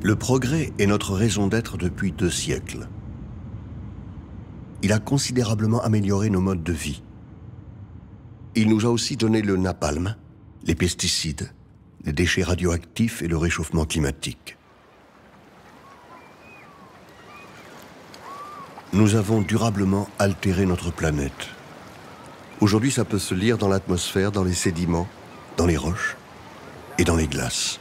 Le progrès est notre raison d'être depuis 2 siècles. Il a considérablement amélioré nos modes de vie. Il nous a aussi donné le napalm, les pesticides, les déchets radioactifs et le réchauffement climatique. Nous avons durablement altéré notre planète. Aujourd'hui, ça peut se lire dans l'atmosphère, dans les sédiments, dans les roches et dans les glaces.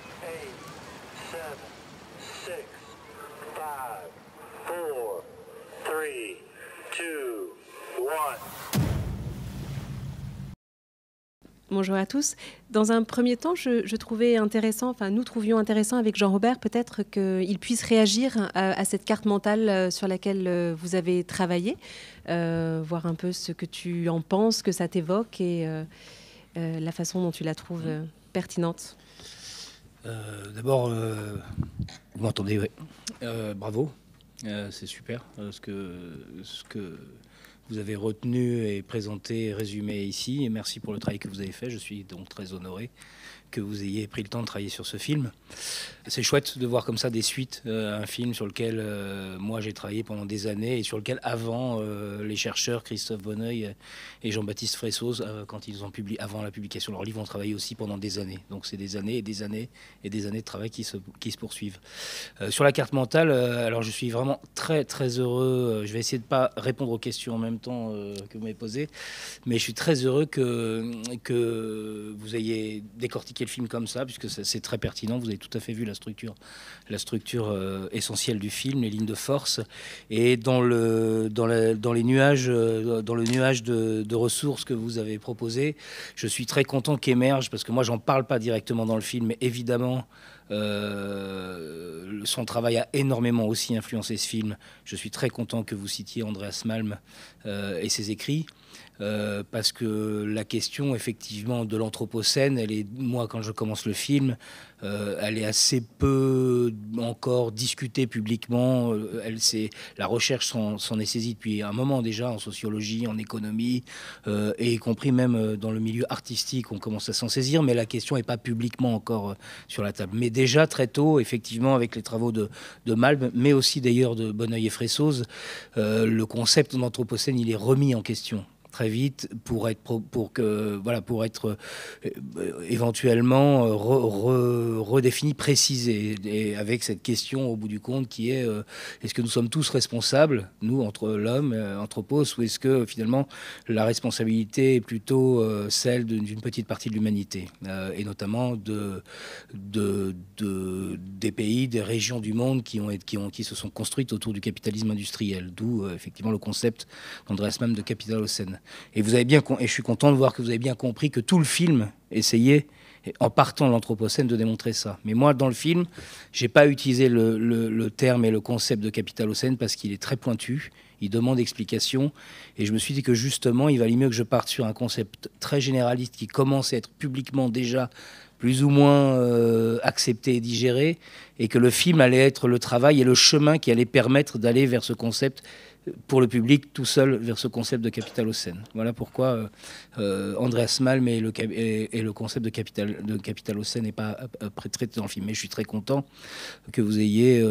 Bonjour à tous. Dans un premier temps, je trouvais intéressant, enfin nous trouvions intéressant avec Jean-Robert peut-être qu'il puisse réagir à cette carte mentale sur laquelle vous avez travaillé, voir un peu ce que tu en penses, que ça t'évoque et la façon dont tu la trouves pertinente. D'abord, vous m'entendez, oui. Bravo, c'est super ce que vous avez retenu et présenté, résumé ici. Et merci pour le travail que vous avez fait. Je suis donc très honoré que vous ayez pris le temps de travailler sur ce film. C'est chouette de voir comme ça des suites à un film sur lequel moi j'ai travaillé pendant des années et sur lequel avant les chercheurs Christophe Bonneuil et Jean-Baptiste Fressoz, quand ils ont publié, avant la publication de leur livre, ont travaillé aussi pendant des années. Donc c'est des années et des années et des années de travail qui se poursuivent. Sur la carte mentale, alors je suis vraiment très très heureux. Je vais essayer de ne pas répondre aux questions en même temps que vous m'avez posées, mais je suis très heureux que vous ayez décortiqué le film comme ça, puisque c'est très pertinent. Vous avez tout à fait vu la structure essentielle du film, les lignes de force, et dans le nuage de ressources que vous avez proposé, je suis très content qu'émerge, parce que moi j'en parle pas directement dans le film, mais évidemment son travail a énormément aussi influencé ce film. Je suis très content que vous citiez Andreas Malm et ses écrits. Parce que la question effectivement de l'anthropocène, moi quand je commence le film, elle est assez peu encore discutée publiquement. La recherche s'en est saisie depuis un moment déjà, en sociologie, en économie, et y compris même dans le milieu artistique, on commence à s'en saisir, mais la question n'est pas publiquement encore sur la table. Mais déjà très tôt, effectivement, avec les travaux de Malm, mais aussi d'ailleurs de Bonneuil et Fressoz, le concept d'anthropocène, il est remis en question très vite pour être éventuellement redéfini, précisé, et avec cette question au bout du compte qui est est-ce que nous sommes tous responsables, nous, entre l'homme, anthropos, ou est-ce que finalement la responsabilité est plutôt celle d'une petite partie de l'humanité, et notamment des pays, des régions du monde qui se sont construites autour du capitalisme industriel, d'où effectivement le concept d'Andreas Malm de Capitalocène. Et je suis content de voir que vous avez bien compris que tout le film essayait, en partant de l'anthropocène, de démontrer ça. Mais moi, dans le film, j'ai pas utilisé le terme et le concept de Capitalocène parce qu'il est très pointu, il demande explication, et je me suis dit que justement, il valait mieux que je parte sur un concept très généraliste qui commence à être publiquement déjà plus ou moins accepté et digéré, et que le film allait être le travail et le chemin qui allait permettre d'aller vers ce concept pour le public tout seul, vers ce concept de Capitalocène. Voilà pourquoi Andreas Malm et le concept de Capitalocène n'est pas traité dans le film. Mais je suis très content que vous ayez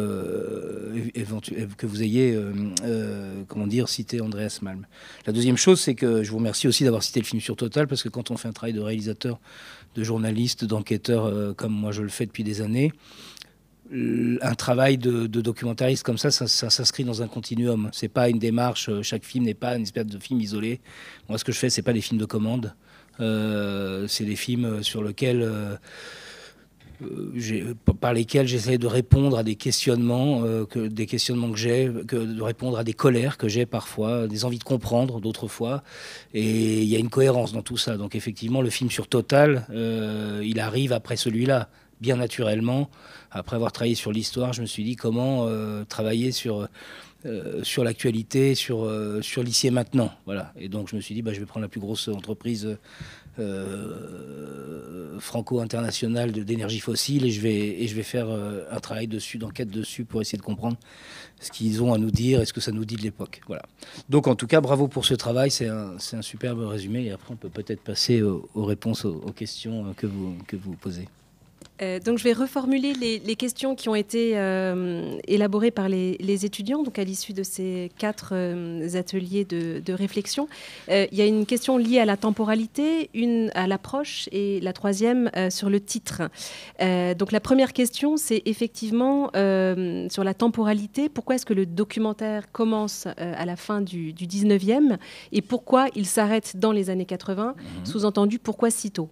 cité Andreas Malm. La deuxième chose, c'est que je vous remercie aussi d'avoir cité le film sur Total, parce que quand on fait un travail de réalisateur, de journaliste, d'enquêteur, comme moi je le fais depuis des années, un travail de documentariste comme ça s'inscrit dans un continuum. C'est pas une démarche, chaque film n'est pas une espèce de film isolé. Moi, ce que je fais, c'est pas des films de commande. C'est des films sur lesquels, par lesquels j'essaie de répondre à des questionnements, que j'ai, de répondre à des colères que j'ai parfois, des envies de comprendre d'autres fois. Et il y a une cohérence dans tout ça. Donc effectivement, le film sur Total, il arrive après celui-là. Bien naturellement, après avoir travaillé sur l'histoire, je me suis dit comment travailler sur l'actualité, sur l'ici et maintenant. Voilà. Et donc je me suis dit, je vais prendre la plus grosse entreprise franco-internationale d'énergie fossile et je vais faire un travail dessus, d'enquête dessus, pour essayer de comprendre ce qu'ils ont à nous dire et ce que ça nous dit de l'époque. Voilà. Donc en tout cas, bravo pour ce travail, c'est un superbe résumé, et après on peut peut-être passer aux réponses aux questions que vous posez. Donc je vais reformuler les questions qui ont été élaborées par les étudiants donc à l'issue de ces 4 ateliers de réflexion. Il y a une question liée à la temporalité, une à l'approche et la troisième sur le titre. Donc la première question, c'est effectivement sur la temporalité. Pourquoi est-ce que le documentaire commence à la fin du 19e et pourquoi il s'arrête dans les années 80 ? Sous-entendu, pourquoi si tôt ?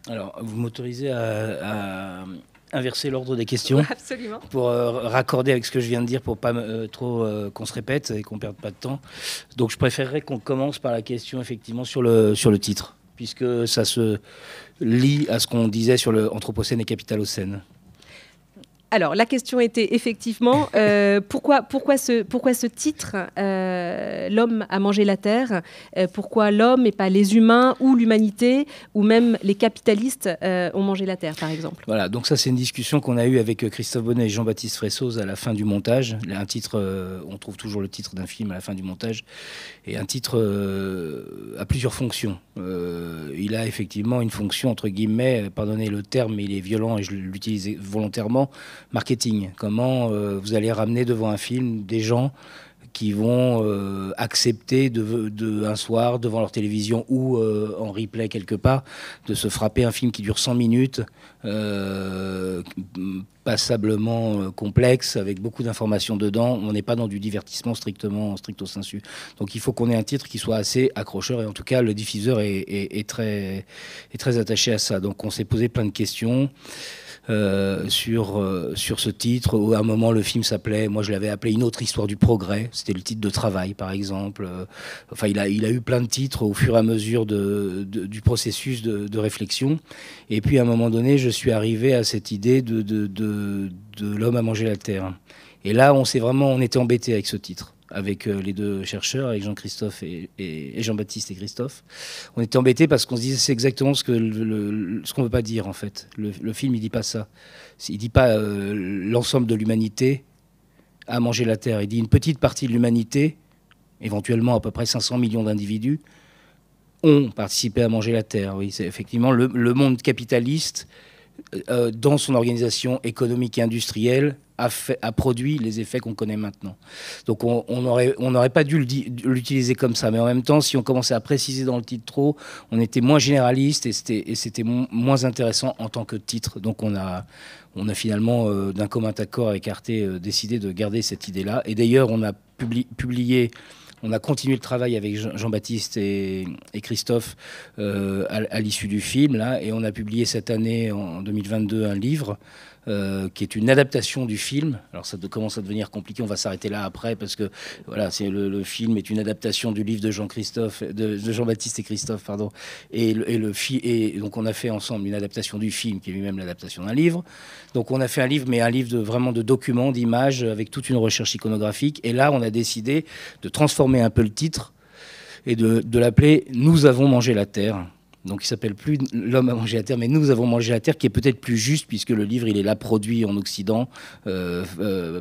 Alors, vous m'autorisez à inverser l'ordre des questions. Absolument. Pour raccorder avec ce que je viens de dire, pour pas trop qu'on se répète et qu'on perde pas de temps. Donc, je préférerais qu'on commence par la question effectivement sur le titre, puisque ça se lie à ce qu'on disait sur le Anthropocène et Capitalocène. Alors, la question était effectivement pourquoi ce titre, l'homme a mangé la terre, pourquoi l'homme et pas les humains ou l'humanité ou même les capitalistes ont mangé la terre, par exemple. Voilà, donc ça c'est une discussion qu'on a eue avec Christophe Bonnet et Jean-Baptiste Fressoz à la fin du montage. Un titre, on trouve toujours le titre d'un film à la fin du montage, et un titre a plusieurs fonctions. Il a effectivement une fonction, entre guillemets, pardonnez le terme, mais il est violent et je l'utilise volontairement, marketing. Comment vous allez ramener devant un film des gens qui vont accepter un soir devant leur télévision ou en replay quelque part de se frapper un film qui dure 100 minutes passablement complexe avec beaucoup d'informations dedans. On n'est pas dans du divertissement stricto sensu. Donc il faut qu'on ait un titre qui soit assez accrocheur et en tout cas le diffuseur est très attaché à ça. Donc on s'est posé plein de questions. Sur ce titre, où à un moment le film s'appelait, moi je l'avais appelé Une autre histoire du progrès, c'était le titre de Travail par exemple. Enfin il a eu plein de titres au fur et à mesure du processus de réflexion, et puis à un moment donné je suis arrivé à cette idée de l'homme a mangé la terre, et là on était embêté avec ce titre. Avec les deux chercheurs, avec Jean-Christophe et Jean-Baptiste et Christophe. On était embêtés parce qu'on se disait c'est exactement ce qu'on ne veut pas dire en fait. Le film, il ne dit pas ça. Il ne dit pas l'ensemble de l'humanité a mangé la terre. Il dit une petite partie de l'humanité, éventuellement à peu près 500 millions d'individus, ont participé à manger la terre. Oui, c'est effectivement le monde capitaliste, dans son organisation économique et industrielle, a produit les effets qu'on connaît maintenant. Donc on n'aurait pas dû l'utiliser comme ça, mais en même temps, si on commençait à préciser dans le titre trop, on était moins généraliste et c'était moins intéressant en tant que titre. Donc on a finalement, d'un commun accord avec Arte, décidé de garder cette idée-là. Et d'ailleurs, on a publié... On a continué le travail avec Jean-Baptiste et Christophe à l'issue du film, là, et on a publié cette année, en 2022, un livre qui est une adaptation du film. Alors ça commence à devenir compliqué, on va s'arrêter là après, parce que voilà, le film est une adaptation du livre de Jean-Baptiste et Christophe, pardon. Et donc on a fait ensemble une adaptation du film, qui est lui-même l'adaptation d'un livre. Donc on a fait un livre, mais un livre vraiment de documents, d'images, avec toute une recherche iconographique. Et là, on a décidé de transformer un peu le titre et de l'appeler « Nous avons mangé la terre ». Donc il s'appelle plus « L'homme a mangé la terre », mais « Nous avons mangé la terre », qui est peut-être plus juste, puisque le livre, il est là produit en Occident,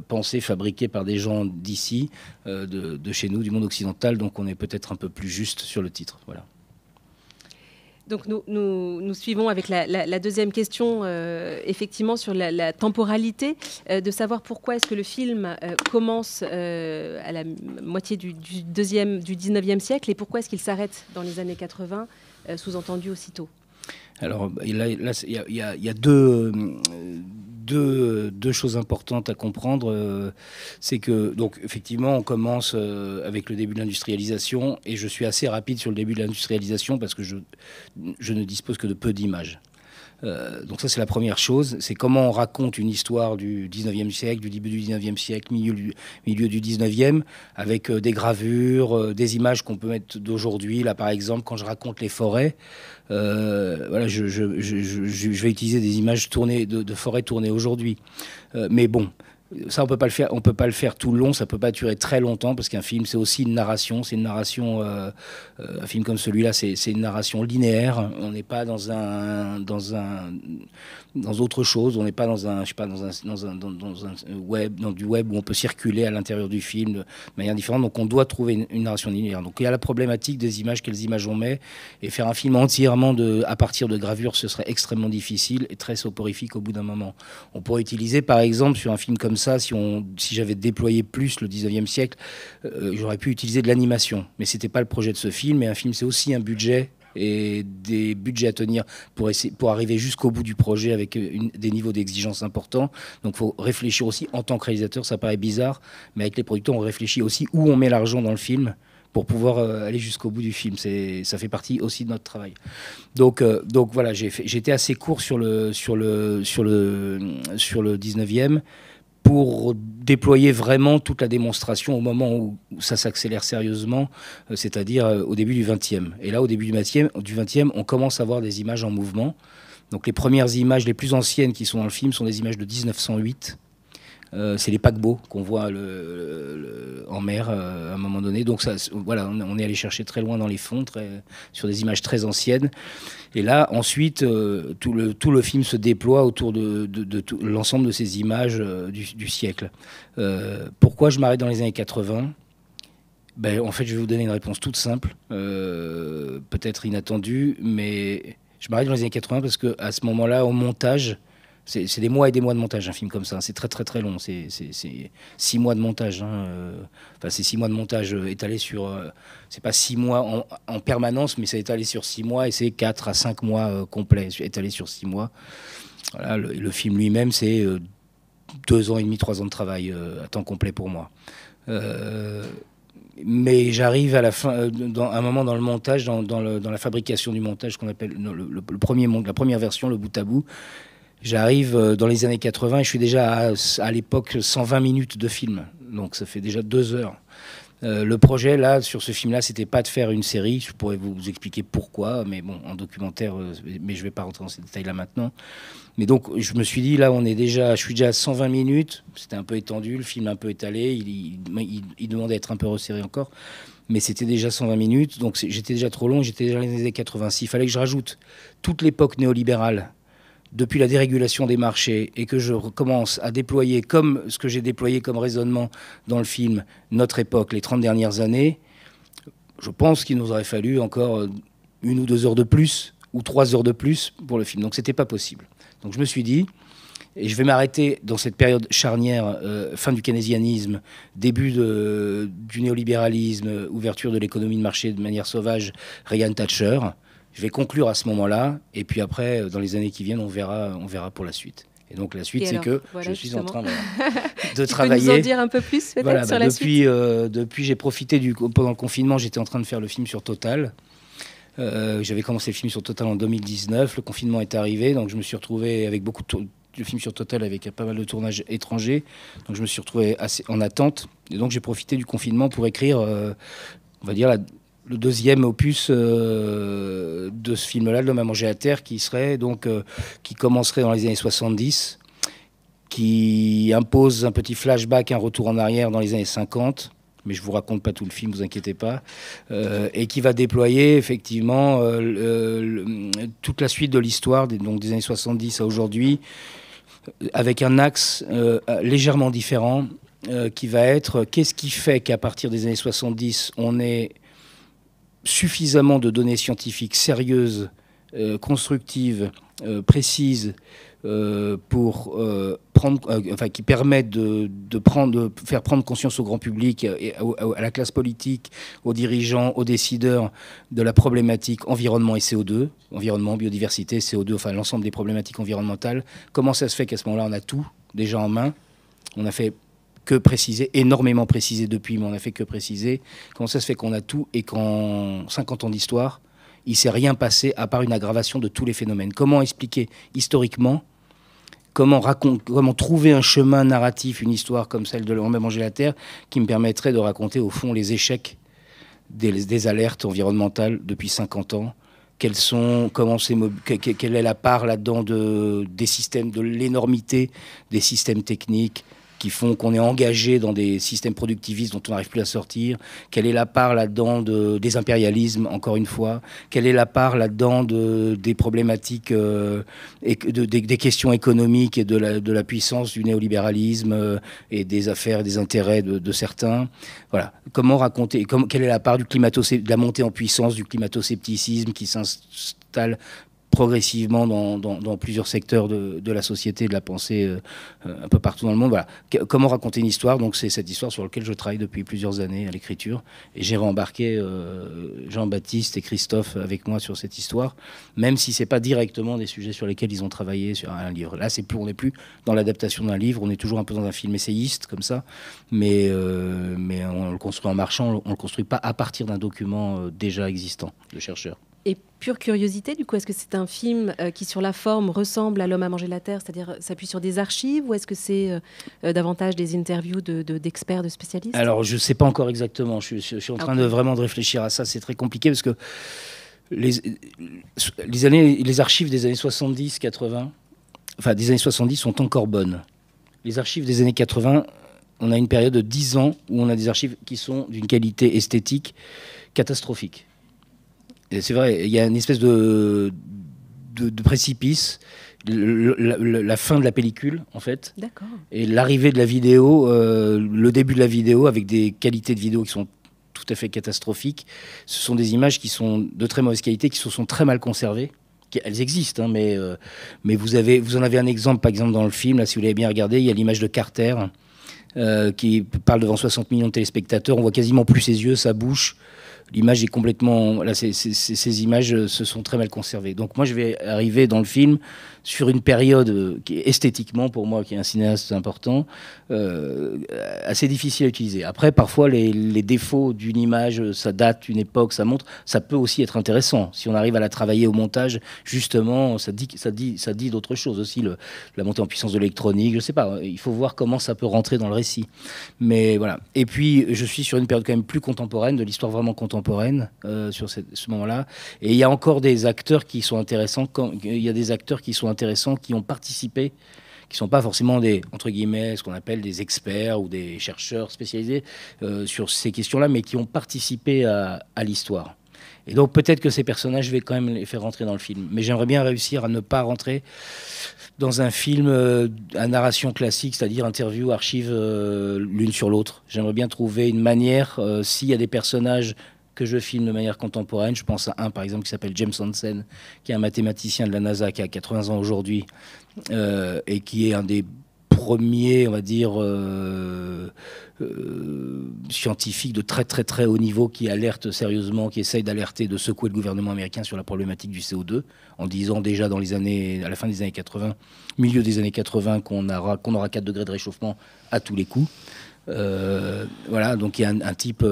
pensé, fabriqué par des gens d'ici, de chez nous, du monde occidental. Donc on est peut-être un peu plus juste sur le titre. Voilà. Donc nous suivons avec la deuxième question, effectivement, sur la temporalité, de savoir pourquoi est-ce que le film commence à la moitié du 19e siècle et pourquoi est-ce qu'il s'arrête dans les années 80, sous-entendu aussitôt. Alors là, il y a deux choses importantes à comprendre. C'est que, donc, effectivement, on commence avec le début de l'industrialisation, et je suis assez rapide sur le début de l'industrialisation parce que je ne dispose que de peu d'images. Donc ça, c'est la première chose. C'est comment on raconte une histoire du 19e siècle, du début du 19e siècle, milieu du 19e, avec des gravures, des images qu'on peut mettre d'aujourd'hui. Là, par exemple, quand je raconte les forêts, voilà, je vais utiliser des images tournées de forêts tournées aujourd'hui. Mais bon, Ça, on peut pas le faire tout le long, ça peut pas durer très longtemps, parce qu'un film, c'est aussi une narration. C'est une narration, un film comme celui-là, c'est une narration linéaire. On n'est pas dans autre chose. On n'est pas dans du web où on peut circuler à l'intérieur du film de manière différente. Donc, on doit trouver une narration linéaire. Donc, il y a la problématique des images, quelles images on met, et faire un film entièrement à partir de gravures, ce serait extrêmement difficile et très soporifique au bout d'un moment. On pourrait utiliser, par exemple, sur un film comme ça, si j'avais déployé plus le 19e siècle, j'aurais pu utiliser de l'animation. Mais c'était pas le projet de ce film. Et un film, c'est aussi un budget et des budgets à tenir pour arriver jusqu'au bout du projet avec des niveaux d'exigence importants. Donc il faut réfléchir aussi en tant que réalisateur, ça paraît bizarre, mais avec les producteurs, on réfléchit aussi où on met l'argent dans le film pour pouvoir aller jusqu'au bout du film. Ça fait partie aussi de notre travail. Donc voilà, j'étais assez court sur le 19e pour déployer vraiment toute la démonstration au moment où ça s'accélère sérieusement, c'est-à-dire au début du 20e. Et là, au début du 20e, on commence à voir des images en mouvement. Donc les premières images les plus anciennes qui sont dans le film sont des images de 1908. C'est les paquebots qu'on voit en mer à un moment donné. Donc ça, voilà, on est allé chercher très loin dans les fonds, sur des images très anciennes. Et là, ensuite, tout le film se déploie autour de l'ensemble de ces images du siècle. Pourquoi je m'arrête dans les années 80 ? En fait, je vais vous donner une réponse toute simple, peut-être inattendue, mais je m'arrête dans les années 80 parce qu'à ce moment-là, au montage, c'est des mois et des mois de montage, un film comme ça. C'est très très très long. C'est 6 mois de montage. Enfin, c'est 6 mois de montage étalé sur... c'est pas 6 mois en permanence, mais c'est étalé sur 6 mois et c'est 4 à 5 mois complets, étalé sur 6 mois. Voilà, le film lui-même, c'est 2 ans et demi, 3 ans de travail à temps complet pour moi. Mais j'arrive à la fin, à un moment dans le montage, dans la fabrication du montage, qu'on appelle la première version, le bout à bout. J'arrive dans les années 80 et je suis déjà à l'époque 120 minutes de film. Donc ça fait déjà 2 heures. Le projet, là, sur ce film-là, c'était pas de faire une série. Je pourrais vous expliquer pourquoi, mais bon, en documentaire, mais je vais pas rentrer dans ces détails-là maintenant. Mais donc, je me suis dit, là, je suis déjà à 120 minutes. C'était un peu étendu, le film un peu étalé. Il demandait à être un peu resserré encore. Mais c'était déjà 120 minutes. Donc, j'étais déjà trop long. J'étais déjà dans les années 86. Il fallait que je rajoute toute l'époque néolibérale, depuis la dérégulation des marchés, et que je recommence à déployer, comme ce que j'ai déployé comme raisonnement dans le film, notre époque, les 30 dernières années, je pense qu'il nous aurait fallu encore 1 ou 2 heures de plus, ou 3 heures de plus pour le film. Donc c'était pas possible. Donc je me suis dit, et je vais m'arrêter dans cette période charnière, fin du keynésianisme, début du néolibéralisme, ouverture de l'économie de marché de manière sauvage, Reagan-Thatcher. Je vais conclure à ce moment-là, et puis après, dans les années qui viendent, on verra pour la suite. Et donc la suite, c'est que voilà, je suis en train de travailler. Tu peux nous en dire un peu plus peut-être sur la suite ? Depuis, j'ai profité pendant le confinement, j'étais en train de faire le film sur Total. J'avais commencé le film sur Total en 2019. Le confinement est arrivé, donc je me suis retrouvé avec beaucoup de films sur Total avec pas mal de tournages étrangers. Donc je me suis retrouvé en attente. Et donc j'ai profité du confinement pour écrire, on va dire, le 2e opus de ce film-là, de L'homme à manger à terre, qui commencerait dans les années 70, qui impose un petit flashback, un retour en arrière dans les années 50, mais je vous raconte pas tout le film, vous inquiétez pas, et qui va déployer effectivement toute la suite de l'histoire, donc des années 70 à aujourd'hui, avec un axe légèrement différent, qui va être qu'est-ce qui fait qu'à partir des années 70, on ait suffisamment de données scientifiques sérieuses, constructives, précises, pour qui permettent de faire prendre conscience au grand public, et à la classe politique, aux dirigeants, aux décideurs de la problématique environnement et CO2, environnement, biodiversité, CO2, enfin l'ensemble des problématiques environnementales. Comment ça se fait qu'à ce moment-là, on a tout déjà en main ? On a fait que préciser, énormément précisé depuis, mais on n'a fait que préciser. Comment ça se fait qu'on a tout et qu'en 50 ans d'histoire, il ne s'est rien passé à part une aggravation de tous les phénomènes ? Comment expliquer historiquement, comment trouver un chemin narratif, une histoire comme celle de L'homme à manger la terre, qui me permettrait de raconter au fond les échecs des alertes environnementales depuis 50 ans ? Quelle est la part là-dedans des systèmes, de l'énormité des systèmes techniques qui font qu'on est engagé dans des systèmes productivistes dont on n'arrive plus à sortir. Quelle est la part là-dedans des impérialismes, encore une fois? Quelle est la part là-dedans des problématiques, des questions économiques et de la puissance du néolibéralisme et des affaires et des intérêts de certains? Voilà. Comment raconter, quelle est la part de la montée en puissance du climato-scepticisme qui s'installe progressivement dans plusieurs secteurs de la société, de la pensée, un peu partout dans le monde. Voilà. Comment raconter une histoire? Donc c'est cette histoire sur laquelle je travaille depuis plusieurs années à l'écriture. Et j'ai rembarqué Jean-Baptiste et Christophe avec moi sur cette histoire, même si c'est pas directement des sujets sur lesquels ils ont travaillé sur un livre. Là, on n'est plus dans l'adaptation d'un livre, on est toujours un peu dans un film essayiste, comme ça, mais on le construit en marchant, on le construit pas à partir d'un document déjà existant de chercheurs. Et pure curiosité, du coup, est-ce que c'est un film qui, sur la forme, ressemble à L'homme a mangé la terre, c'est-à-dire s'appuie sur des archives, ou est-ce que c'est davantage des interviews d'experts, de spécialistes? Alors, je ne sais pas encore exactement. Je suis en train de vraiment de réfléchir à ça. C'est très compliqué parce que les archives des années 70, 80, enfin des années 70 sont encore bonnes. Les archives des années 80, on a une période de 10 ans où on a des archives qui sont d'une qualité esthétique catastrophique. C'est vrai, il y a une espèce de précipice, la fin de la pellicule, en fait, et l'arrivée de la vidéo, le début de la vidéo, avec des qualités de vidéo qui sont tout à fait catastrophiques. Ce sont des images qui sont de très mauvaise qualité, qui se sont très mal conservées. Elles existent, hein, mais vous en avez un exemple, par exemple, dans le film, là, si vous l'avez bien regardé, il y a l'image de Carter, qui parle devant 60 millions de téléspectateurs. On voit quasiment plus ses yeux, sa bouche. L'image est complètement... Là, ces images se sont très mal conservées. Donc moi, je vais arriver dans le film sur une période qui est esthétiquement, pour moi, qui est un cinéaste important, assez difficile à utiliser. Après, parfois, les défauts d'une image, ça date, une époque, ça montre, ça peut aussi être intéressant. Si on arrive à la travailler au montage, justement, ça dit d'autres choses aussi. La montée en puissance de l'électronique, je ne sais pas. Il faut voir comment ça peut rentrer dans le récit. Mais voilà. Et puis, je suis sur une période quand même plus contemporaine, de l'histoire vraiment contemporaine, sur ce moment-là. Et il y a encore des acteurs qui sont intéressants. Il y a des acteurs qui sont intéressants, qui ont participé, qui ne sont pas forcément des, entre guillemets, ce qu'on appelle des experts ou des chercheurs spécialisés sur ces questions-là, mais qui ont participé à l'histoire. Et donc peut-être que ces personnages, je vais quand même les faire rentrer dans le film. Mais j'aimerais bien réussir à ne pas rentrer dans un film à narration classique, c'est-à-dire interview, archive l'une sur l'autre. J'aimerais bien trouver une manière, s'il y a des personnages que je filme de manière contemporaine. Je pense à un, par exemple, qui s'appelle James Hansen, qui est un mathématicien de la NASA, qui a 80 ans aujourd'hui, et qui est un des premiers, on va dire, scientifiques de très très très haut niveau, qui alerte sérieusement, qui essaye d'alerter, de secouer le gouvernement américain sur la problématique du CO2, en disant déjà à la fin des années 80, milieu des années 80, qu'on aura 4 degrés de réchauffement à tous les coups. Voilà, donc il y a un type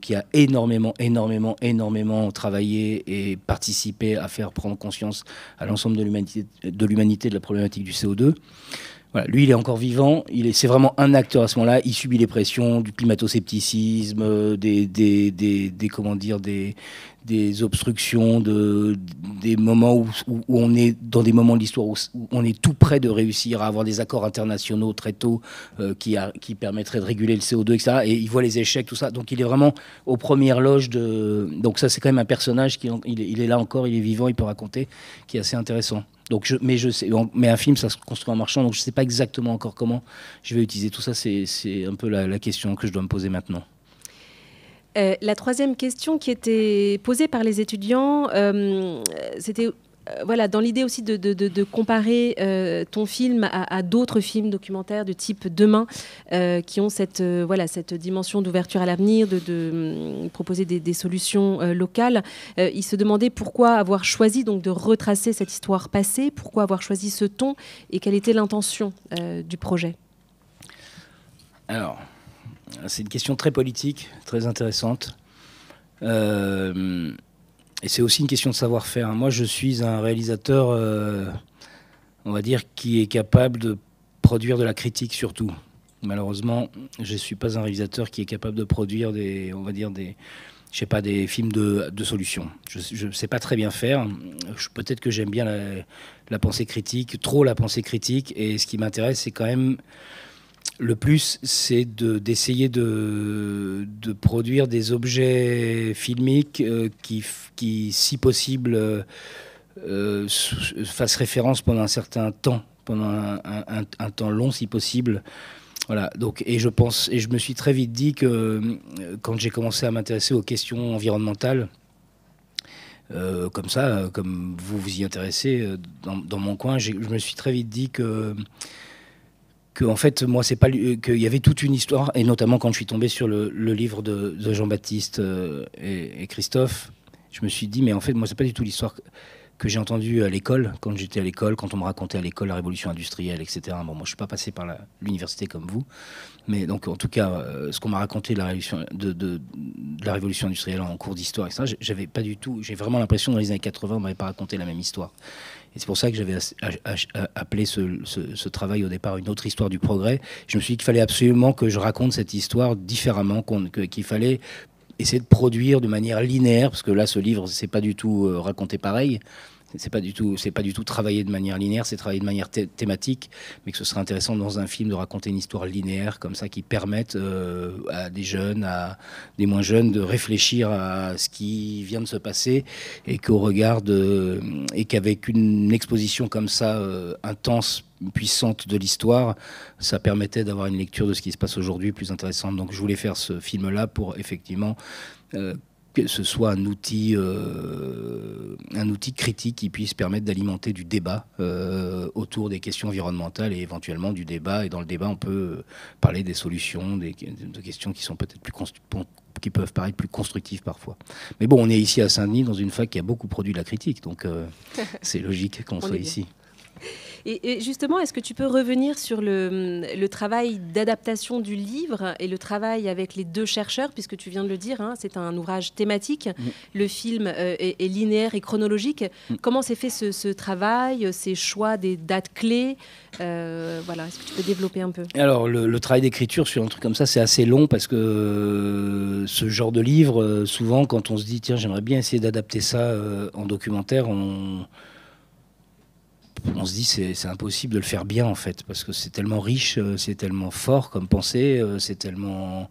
qui a énormément travaillé et participé à faire prendre conscience à l'ensemble de l'humanité de la problématique du CO2. Voilà, lui, il est encore vivant. C'est vraiment un acteur à ce moment-là. Il subit les pressions du climato-scepticisme, des obstructions, des moments où on est dans des moments de l'histoire où on est tout près de réussir à avoir des accords internationaux très tôt qui permettraient de réguler le CO2, etc. Et il voit les échecs, tout ça. Donc il est vraiment aux premières loges de... Donc ça, c'est quand même un personnage il est là encore, il est vivant, il peut raconter, qui est assez intéressant. Donc mais un film, ça se construit en marchant, donc je ne sais pas exactement encore comment je vais utiliser tout ça. C'est un peu la question que je dois me poser maintenant. La troisième question qui était posée par les étudiants, c'était voilà, dans l'idée aussi de comparer ton film à d'autres films documentaires de type Demain, qui ont cette dimension d'ouverture à l'avenir, de proposer des solutions locales. Ils se demandaient pourquoi avoir choisi donc de retracer cette histoire passée, pourquoi avoir choisi ce ton et quelle était l'intention du projet. Alors, c'est une question très politique, très intéressante. Et c'est aussi une question de savoir-faire. Moi, je suis un réalisateur, on va dire, qui est capable de produire de la critique surtout. Malheureusement, je ne suis pas un réalisateur qui est capable de produire des films de solution. Je ne sais pas très bien faire. Peut-être que j'aime bien la pensée critique, trop la pensée critique. Et ce qui m'intéresse, c'est quand même le plus, c'est d'essayer de produire des objets filmiques qui, si possible, fassent référence pendant un certain temps, pendant un temps long, si possible. Voilà. Donc, et je me suis très vite dit que quand j'ai commencé à m'intéresser aux questions environnementales, comme ça, comme vous vous y intéressez dans mon coin, je me suis très vite dit que en fait, moi, c'est pas qu'il y avait toute une histoire, et notamment quand je suis tombé sur le livre de Jean-Baptiste et Christophe, je me suis dit, mais en fait, moi, c'est pas du tout l'histoire que j'ai entendue à l'école, quand j'étais à l'école, quand on me racontait à l'école la révolution industrielle, etc. Bon, moi, je suis pas passé par l'université comme vous, mais donc, en tout cas, ce qu'on m'a raconté de la révolution industrielle en cours d'histoire, etc., j'avais pas du tout, j'ai vraiment l'impression dans les années 80, on m'avait pas raconté la même histoire. Et c'est pour ça que j'avais appelé ce travail au départ une autre histoire du progrès. Je me suis dit qu'il fallait absolument que je raconte cette histoire différemment, qu'il fallait essayer de produire de manière linéaire, parce que là, ce livre, c'est pas du tout raconté pareil. C'est pas du tout travaillé de manière linéaire, c'est travaillé de manière thématique, mais que ce serait intéressant dans un film de raconter une histoire linéaire comme ça qui permette à des jeunes, à des moins jeunes de réfléchir à ce qui vient de se passer et qu'au regard et qu'avec une exposition comme ça intense, puissante de l'histoire, ça permettait d'avoir une lecture de ce qui se passe aujourd'hui plus intéressante. Donc je voulais faire ce film-là pour effectivement que ce soit un outil critique qui puisse permettre d'alimenter du débat autour des questions environnementales et éventuellement du débat. Et dans le débat, on peut parler des solutions, de questions qui sont peut-être qui peuvent paraître plus constructives parfois. Mais bon, on est ici à Saint-Denis dans une fac qui a beaucoup produit de la critique, donc c'est logique qu'on soit ici. Et justement, est-ce que tu peux revenir sur le travail d'adaptation du livre et le travail avec les deux chercheurs, puisque tu viens de le dire, hein, c'est un ouvrage thématique, le film est linéaire et chronologique. Comment s'est fait ce travail, ces choix des dates clés voilà, est-ce que tu peux développer un peu? Alors, le travail d'écriture sur un truc comme ça, c'est assez long parce que ce genre de livre, souvent, quand on se dit, tiens, j'aimerais bien essayer d'adapter ça en documentaire, on se dit c'est impossible de le faire bien en fait, parce que c'est tellement riche, c'est tellement fort comme pensée, c'est tellement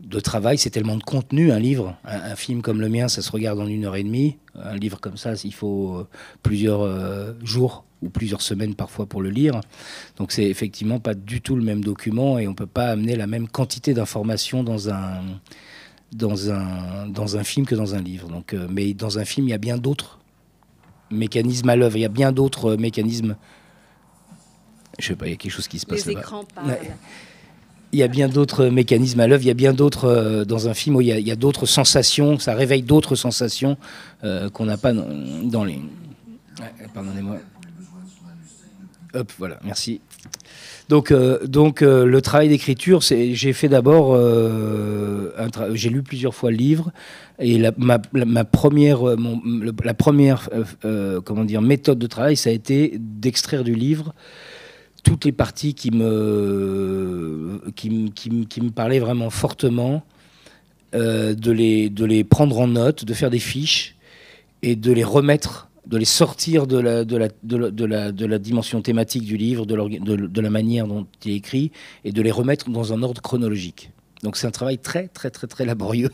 de travail, c'est tellement de contenu. Un livre, un film comme le mien, ça se regarde en 1h30. Un livre comme ça, il faut plusieurs jours ou plusieurs semaines parfois pour le lire. Donc c'est effectivement pas du tout le même document et on peut pas amener la même quantité d'informations dans un film que dans un livre. Donc, mais dans un film, il y a bien d'autres mécanismes à l'œuvre. Il y a bien d'autres mécanismes. Je sais pas, il y a quelque chose qui se passe là-bas. Les écrans parlent. Ouais. Il y a bien d'autres mécanismes à l'œuvre. Il y a bien d'autres dans un film où il y a d'autres sensations. Ça réveille d'autres sensations qu'on n'a pas dans les. Ouais, pardonnez-moi. Hop, voilà, merci. Donc le travail d'écriture, j'ai fait d'abord, j'ai lu plusieurs fois le livre et la première comment dire, méthode de travail, ça a été d'extraire du livre toutes les parties qui me parlaient vraiment fortement, de les prendre en note, de faire des fiches et de les remettre, de les sortir de la dimension thématique du livre, de la manière dont il est écrit, et de les remettre dans un ordre chronologique. Donc c'est un travail très, très, très, très laborieux,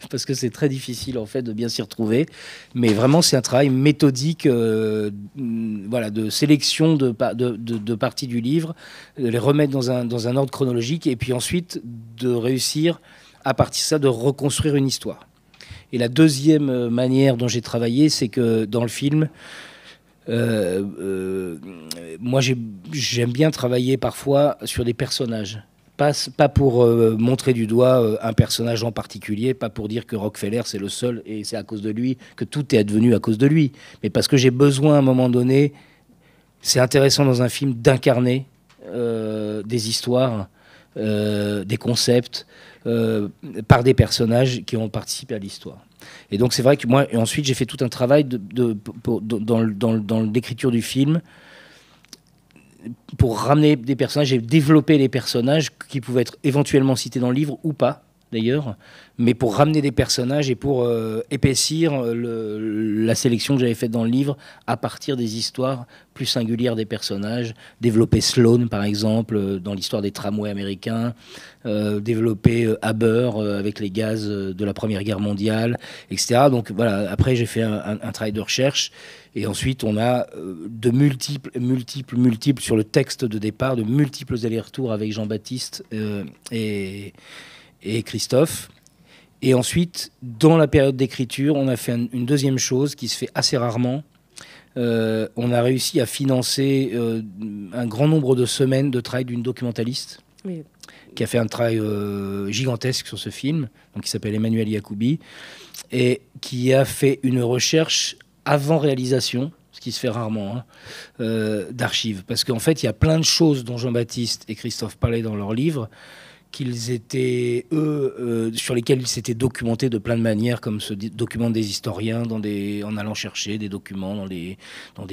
parce que c'est très difficile en fait de bien s'y retrouver. Mais vraiment, c'est un travail méthodique, voilà, de sélection de parties du livre, de les remettre dans un ordre chronologique, et puis ensuite de réussir, à partir de ça, de reconstruire une histoire. Et la deuxième manière dont j'ai travaillé, c'est que dans le film, moi j'aime bien travailler parfois sur des personnages. Pas pour montrer du doigt un personnage en particulier, pas pour dire que Rockefeller c'est le seul et c'est à cause de lui, que tout est advenu à cause de lui, mais parce que j'ai besoin à un moment donné, c'est intéressant dans un film d'incarner des histoires, des concepts, par des personnages qui ont participé à l'histoire. Et donc c'est vrai que moi, et ensuite j'ai fait tout un travail dans l'écriture du film pour ramener des personnages et développer les personnages qui pouvaient être éventuellement cités dans le livre ou pas, d'ailleurs, mais pour ramener des personnages et pour épaissir la sélection que j'avais faite dans le livre à partir des histoires plus singulières des personnages, développer Sloane par exemple dans l'histoire des tramways américains, développer Haber avec les gaz de la Première Guerre mondiale, etc. Donc voilà, après j'ai fait un travail de recherche et ensuite on a de multiples sur le texte de départ, de multiples allers-retours avec Jean-Baptiste et Christophe. Et ensuite, dans la période d'écriture, on a fait une deuxième chose qui se fait assez rarement. On a réussi à financer un grand nombre de semaines de travail d'une documentaliste qui a fait un travail gigantesque sur ce film, donc qui s'appelle Emmanuelle Yacoubi, et qui a fait une recherche avant réalisation, ce qui se fait rarement, d'archives. Parce qu'en fait, il y a plein de choses dont Jean-Baptiste et Christophe parlaient dans leur livre, qu'ils étaient, sur lesquels ils s'étaient documentés de plein de manières, comme se documentent des historiens en allant chercher des documents dans des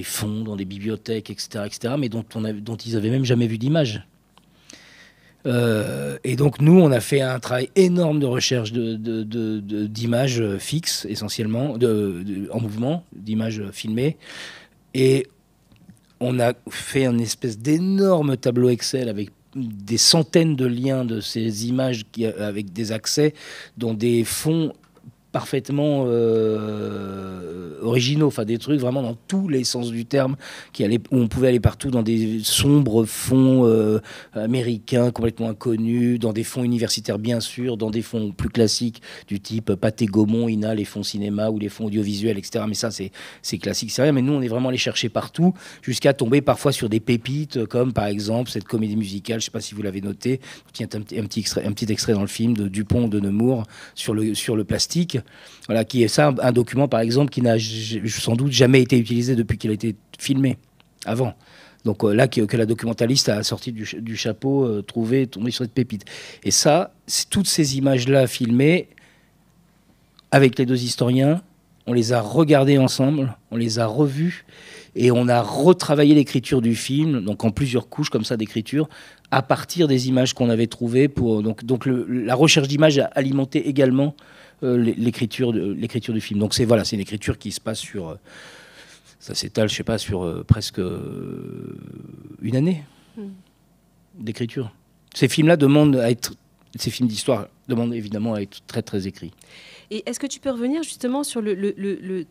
fonds, dans des bibliothèques, etc., mais dont ils n'avaient même jamais vu d'image. Et donc nous, on a fait un travail énorme de recherche d'images fixes, essentiellement, en mouvement, d'images filmées, et on a fait un espèce d'énorme tableau Excel avec des centaines de liens de ces images avec des accès dans des fonds parfaitement originaux, enfin des trucs vraiment dans tous les sens du terme, où on pouvait aller partout, dans des sombres fonds américains complètement inconnus, dans des fonds universitaires bien sûr, dans des fonds plus classiques du type Pathé Gaumont, INA, les fonds cinéma ou les fonds audiovisuels, etc. Mais ça c'est classique, c'est rien. Mais nous on est vraiment allé chercher partout jusqu'à tomber parfois sur des pépites comme par exemple cette comédie musicale, je ne sais pas si vous l'avez noté, il y a un petit extrait dans le film de Dupont de Nemours sur le plastique. Voilà, qui est ça, un document par exemple qui n'a sans doute jamais été utilisé depuis qu'il a été filmé avant. Donc là que la documentaliste a sorti du chapeau, tombé sur cette pépite. Et ça, toutes ces images-là filmées avec les deux historiens, on les a regardées ensemble, on les a revues et on a retravaillé l'écriture du film, donc en plusieurs couches comme ça d'écriture, à partir des images qu'on avait trouvées. Donc la recherche d'images a alimenté également l'écriture du film. Donc c'est une écriture qui se passe sur... ça s'étale, je sais pas, sur presque une année d'écriture. Ces films-là ces films d'histoire demandent évidemment à être très très écrits. Et est-ce que tu peux revenir justement sur le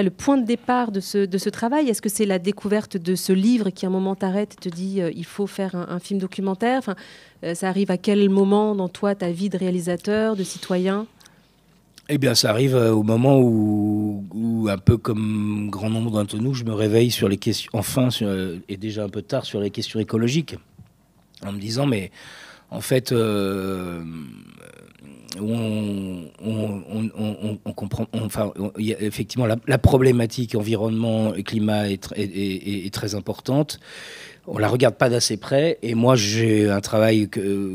point de départ de ce travail? Est-ce que c'est la découverte de ce livre qui à un moment t'arrête et te dit il faut faire un film documentaire? Enfin, ça arrive à quel moment dans toi, ta vie de réalisateur, de citoyen? Eh bien, ça arrive au moment où, un peu comme grand nombre d'entre nous, je me réveille sur les questions, et déjà un peu tard, sur les questions écologiques, en me disant, mais en fait, on comprend, effectivement, la problématique environnement et climat est très importante. On la regarde pas d'assez près. Et moi, j'ai un travail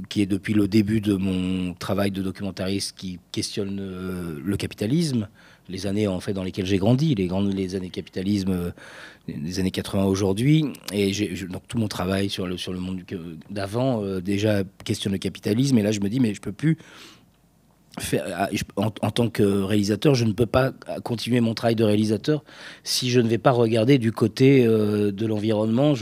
qui est depuis le début de mon travail de documentariste qui questionne le capitalisme, les années en fait dans lesquelles j'ai grandi, les années capitalisme des années 80 aujourd'hui. Et donc tout mon travail sur le monde d'avant déjà questionne le capitalisme. Et là, je me dis, mais je peux plus en tant que réalisateur, je ne peux pas continuer mon travail de réalisateur si je ne vais pas regarder du côté de l'environnement.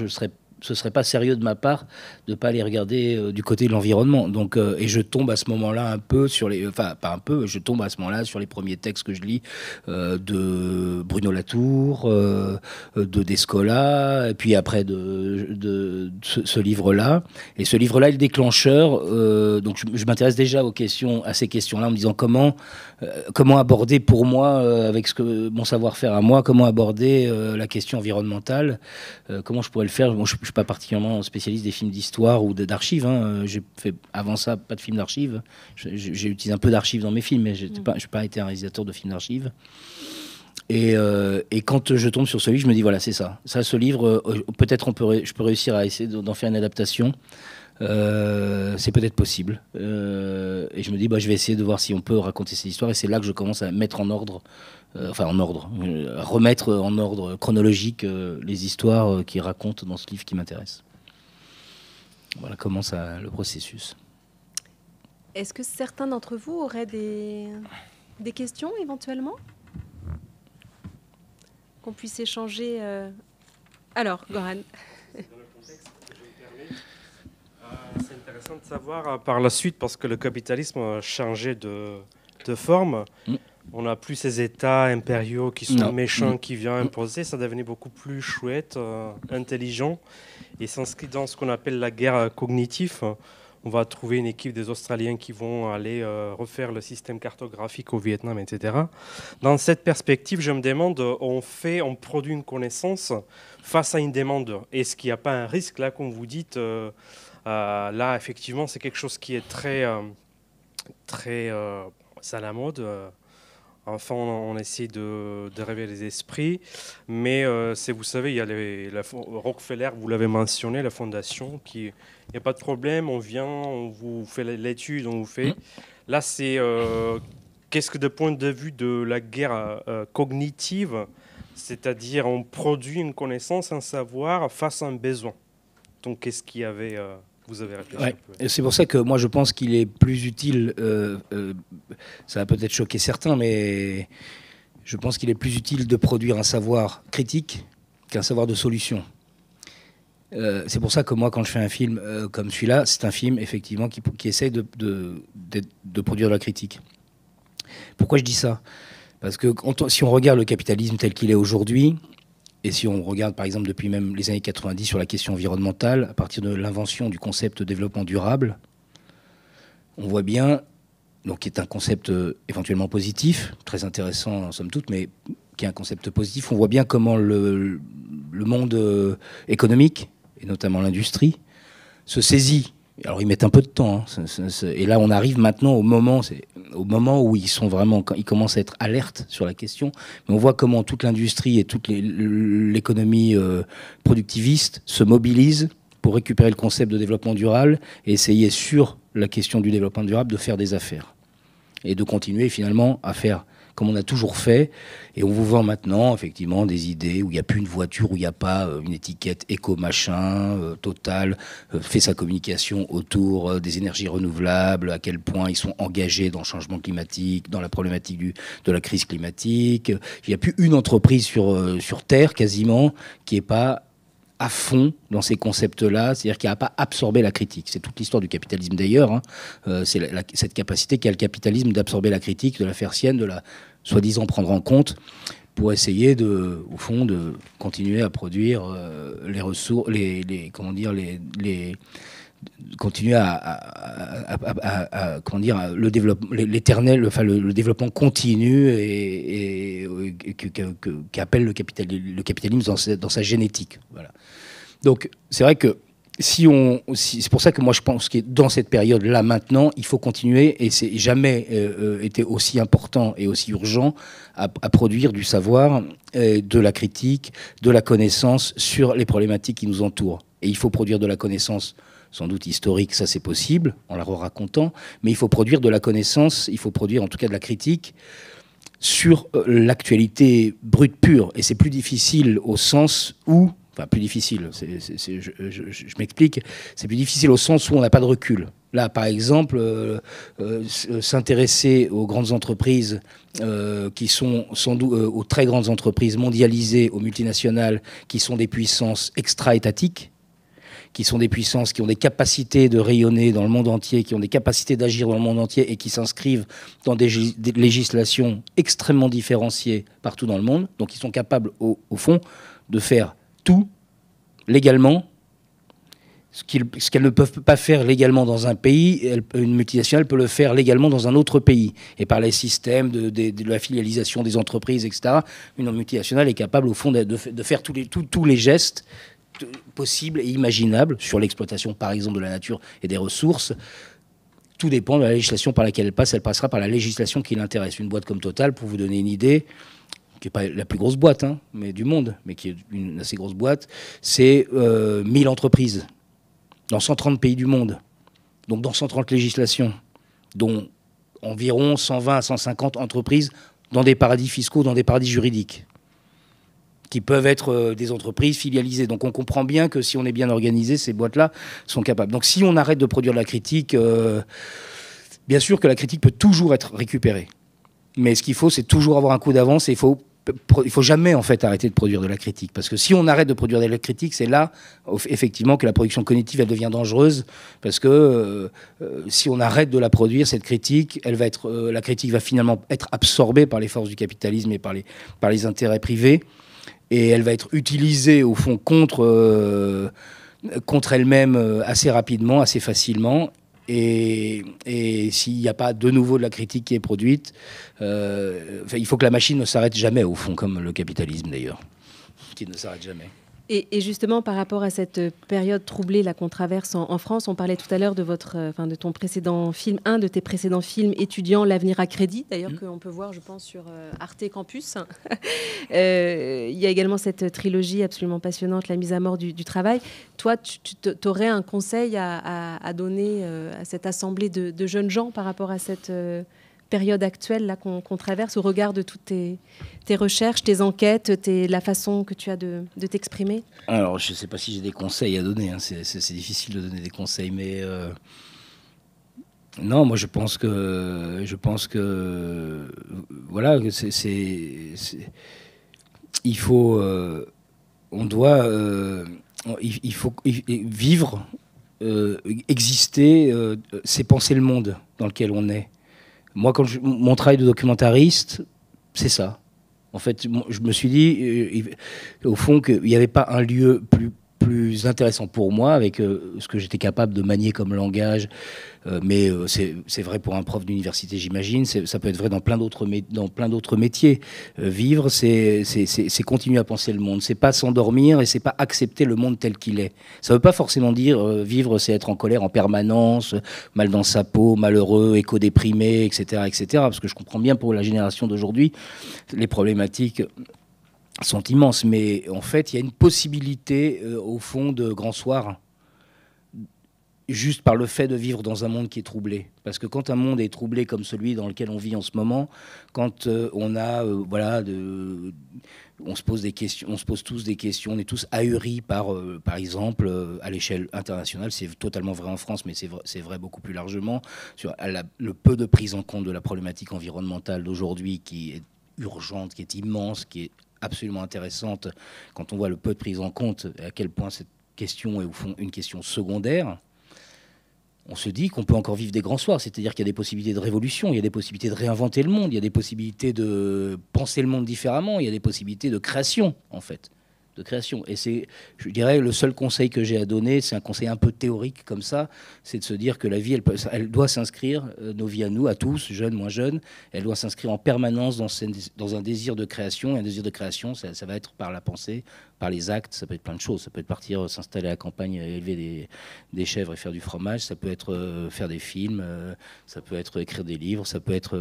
Ce serait pas sérieux de ma part de pas aller regarder du côté de l'environnement. Donc, et je tombe à ce moment-là un peu sur je tombe à ce moment-là sur les premiers textes que je lis de Bruno Latour, de Descola, et puis après de ce livre-là. Et ce livre-là est le déclencheur. Donc, je m'intéresse déjà à ces questions-là, en me disant comment aborder pour moi, avec mon savoir-faire à moi, comment aborder la question environnementale, comment je pourrais le faire. Bon, je suis pas particulièrement spécialiste des films d'histoire ou d'archives. J'ai fait avant ça pas de films d'archives. J'ai utilisé un peu d'archives dans mes films, mais je n'ai pas été un réalisateur de films d'archives. Et quand je tombe sur ce livre, je me dis voilà, c'est ça. Ça, ce livre, peut-être je peux réussir à essayer d'en faire une adaptation. C'est peut-être possible. Et je me dis je vais essayer de voir si on peut raconter cette histoire. Et c'est là que je commence à mettre en ordre. Remettre en ordre chronologique les histoires qui racontent dans ce livre qui m'intéresse. Voilà comment le processus. Est-ce que certains d'entre vous auraient des questions éventuellement? Qu'on puisse échanger. Alors, Goran. C'est intéressant de savoir par la suite, parce que le capitalisme a changé de forme. On n'a plus ces États impériaux qui sont méchants, qui viennent imposer. Ça devenait beaucoup plus chouette, intelligent, et s'inscrit dans ce qu'on appelle la guerre cognitive. On va trouver une équipe des Australiens qui vont aller refaire le système cartographique au Vietnam, etc. Dans cette perspective, je me demande, on produit une connaissance face à une demande. Est-ce qu'il n'y a pas un risque, là, comme vous dites, là, effectivement, c'est quelque chose qui est très c'est à la mode. Enfin, on essaie de réveiller les esprits. Mais vous savez, il y a Rockefeller, vous l'avez mentionné, la fondation, il n'y a pas de problème, on vient, on vous fait l'étude, on vous fait. Là, c'est qu'est-ce que de point de vue de la guerre cognitive, c'est-à-dire on produit une connaissance, un savoir face à un besoin. Donc, qu'est-ce qu'il y avait vous avez réfléchi un peu. C'est pour ça que moi je pense qu'il est plus utile, ça va peut-être choquer certains, mais je pense qu'il est plus utile de produire un savoir critique qu'un savoir de solution. C'est pour ça que moi quand je fais un film comme celui-là, c'est un film effectivement qui essaie de produire de la critique. Pourquoi je dis ça? Parce que si on regarde le capitalisme tel qu'il est aujourd'hui, et si on regarde par exemple depuis même les années 90 sur la question environnementale, à partir de l'invention du concept de développement durable, on voit bien, donc qui est un concept éventuellement positif, très intéressant en somme toute, mais qui est un concept positif, on voit bien comment le monde économique, et notamment l'industrie, se saisit. Alors ils mettent un peu de temps, hein. Et là on arrive maintenant au moment où ils commencent à être alertes sur la question. Mais on voit comment toute l'industrie et toute l'économie productiviste se mobilisent pour récupérer le concept de développement durable et essayer sur la question du développement durable de faire des affaires et de continuer finalement à faire comme on a toujours fait. Et on vous vend maintenant effectivement des idées où il n'y a plus une voiture, où il n'y a pas une étiquette éco-machin, Total fait sa communication autour des énergies renouvelables, à quel point ils sont engagés dans le changement climatique, dans la problématique de la crise climatique. Il n'y a plus une entreprise sur Terre quasiment qui n'est pas à fond dans ces concepts-là, c'est-à-dire qu'il n'a pas absorbé la critique. C'est toute l'histoire du capitalisme d'ailleurs, hein. C'est cette capacité qu'a le capitalisme d'absorber la critique, de la faire sienne, de la soi-disant prendre en compte pour essayer au fond, de continuer à produire les ressources, continuer le développement continu et qu'appelle le capitalisme dans sa génétique. Voilà. Donc c'est vrai que c'est pour ça que moi je pense que dans cette période-là maintenant, il faut continuer, et c'est jamais été aussi important et aussi urgent à produire du savoir, de la critique, de la connaissance sur les problématiques qui nous entourent. Et il faut produire de la connaissance sans doute historique, ça c'est possible, en la racontant, mais il faut produire de la connaissance, il faut produire en tout cas de la critique sur l'actualité brute pure. Et c'est plus difficile au sens où, enfin plus difficile, je m'explique, c'est plus difficile au sens où on n'a pas de recul. Là, par exemple, s'intéresser aux grandes entreprises qui sont sans doute aux très grandes entreprises mondialisées, aux multinationales, qui sont des puissances extra-étatiques, qui sont des puissances qui ont des capacités de rayonner dans le monde entier, qui ont des capacités d'agir dans le monde entier et qui s'inscrivent dans des législations extrêmement différenciées partout dans le monde. Donc ils sont capables, au fond, de faire tout légalement, ce qu'elles ne peuvent pas faire légalement dans un pays. Une multinationale peut le faire légalement dans un autre pays. Et par les systèmes de la filialisation des entreprises, etc., une multinationale est capable, au fond, de faire tous les gestes possible et imaginable sur l'exploitation par exemple de la nature et des ressources. Tout dépend de la législation par laquelle elle passe. Elle passera par la législation qui l'intéresse. Une boîte comme Total, pour vous donner une idée, qui n'est pas la plus grosse boîte mais du monde, mais qui est une assez grosse boîte, c'est 1000 entreprises dans 130 pays du monde, donc dans 130 législations, dont environ 120 à 150 entreprises dans des paradis fiscaux, dans des paradis juridiques, qui peuvent être des entreprises filialisées. Donc on comprend bien que si on est bien organisé, ces boîtes-là sont capables. Donc si on arrête de produire de la critique, Bien sûr que la critique peut toujours être récupérée. Mais ce qu'il faut, c'est toujours avoir un coup d'avance et il faut jamais en fait arrêter de produire de la critique. Parce que si on arrête de produire de la critique, c'est là effectivement que la production cognitive elle devient dangereuse. Parce que si on arrête de la produire, cette critique, la critique va finalement être absorbée par les forces du capitalisme et par les intérêts privés. Et elle va être utilisée au fond contre elle-même assez rapidement, assez facilement. Et s'il n'y a pas de nouveau de la critique qui est produite, il faut que la machine ne s'arrête jamais, au fond, comme le capitalisme d'ailleurs, qui ne s'arrête jamais. Et justement, par rapport à cette période troublée là, qu'on traverse en France, on parlait tout à l'heure de ton précédent film, un de tes précédents films étudiants, L'avenir à crédit, d'ailleurs qu'on peut voir, je pense, sur Arte Campus. Il y a également cette trilogie absolument passionnante, La mise à mort du travail. Toi, tu aurais un conseil à donner à cette assemblée de jeunes gens par rapport à cette période actuelle là qu'on traverse, au regard de toutes tes recherches, tes enquêtes, la façon que tu as de t'exprimer? Alors, je ne sais pas si j'ai des conseils à donner. Hein. C'est difficile de donner des conseils, mais non, moi je pense que voilà, il faut, on doit, il faut vivre, exister, c'est penser le monde dans lequel on est. Moi, mon travail de documentariste, c'est ça. En fait, je me suis dit, au fond, qu'il n'y avait pas un lieu plus intéressant pour moi, avec ce que j'étais capable de manier comme langage. Mais c'est vrai pour un prof d'université, j'imagine. Ça peut être vrai dans plein d'autres métiers. Vivre, c'est continuer à penser le monde. C'est pas s'endormir et c'est pas accepter le monde tel qu'il est. Ça veut pas forcément dire vivre, c'est être en colère en permanence, mal dans sa peau, malheureux, éco-déprimé, etc., etc. Parce que je comprends bien pour la génération d'aujourd'hui, les problématiques sont immenses. Mais en fait, il y a une possibilité, au fond, de grand soir, juste par le fait de vivre dans un monde qui est troublé. Parce que quand un monde est troublé comme celui dans lequel on vit en ce moment, quand on a, on se pose des questions, on se pose tous des questions, on est tous ahuris par exemple, à l'échelle internationale, c'est totalement vrai en France, mais c'est vrai beaucoup plus largement, sur le peu de prise en compte de la problématique environnementale d'aujourd'hui qui est urgente, qui est immense, qui est absolument intéressante, quand on voit le peu de prise en compte, à quel point cette question est au fond une question secondaire. On se dit qu'on peut encore vivre des grands soirs, c'est-à-dire qu'il y a des possibilités de révolution, il y a des possibilités de réinventer le monde, il y a des possibilités de penser le monde différemment, il y a des possibilités de création, en fait. De création. Et c'est, je dirais, le seul conseil que j'ai à donner, c'est un conseil un peu théorique comme ça, c'est de se dire que la vie, elle doit s'inscrire, nos vies à nous, à tous, jeunes, moins jeunes, elle doit s'inscrire en permanence dans un désir de création. Et un désir de création, ça va être par la pensée, par les actes, ça peut être plein de choses. Ça peut être partir s'installer à la campagne, élever des chèvres et faire du fromage, ça peut être faire des films, ça peut être écrire des livres, ça peut être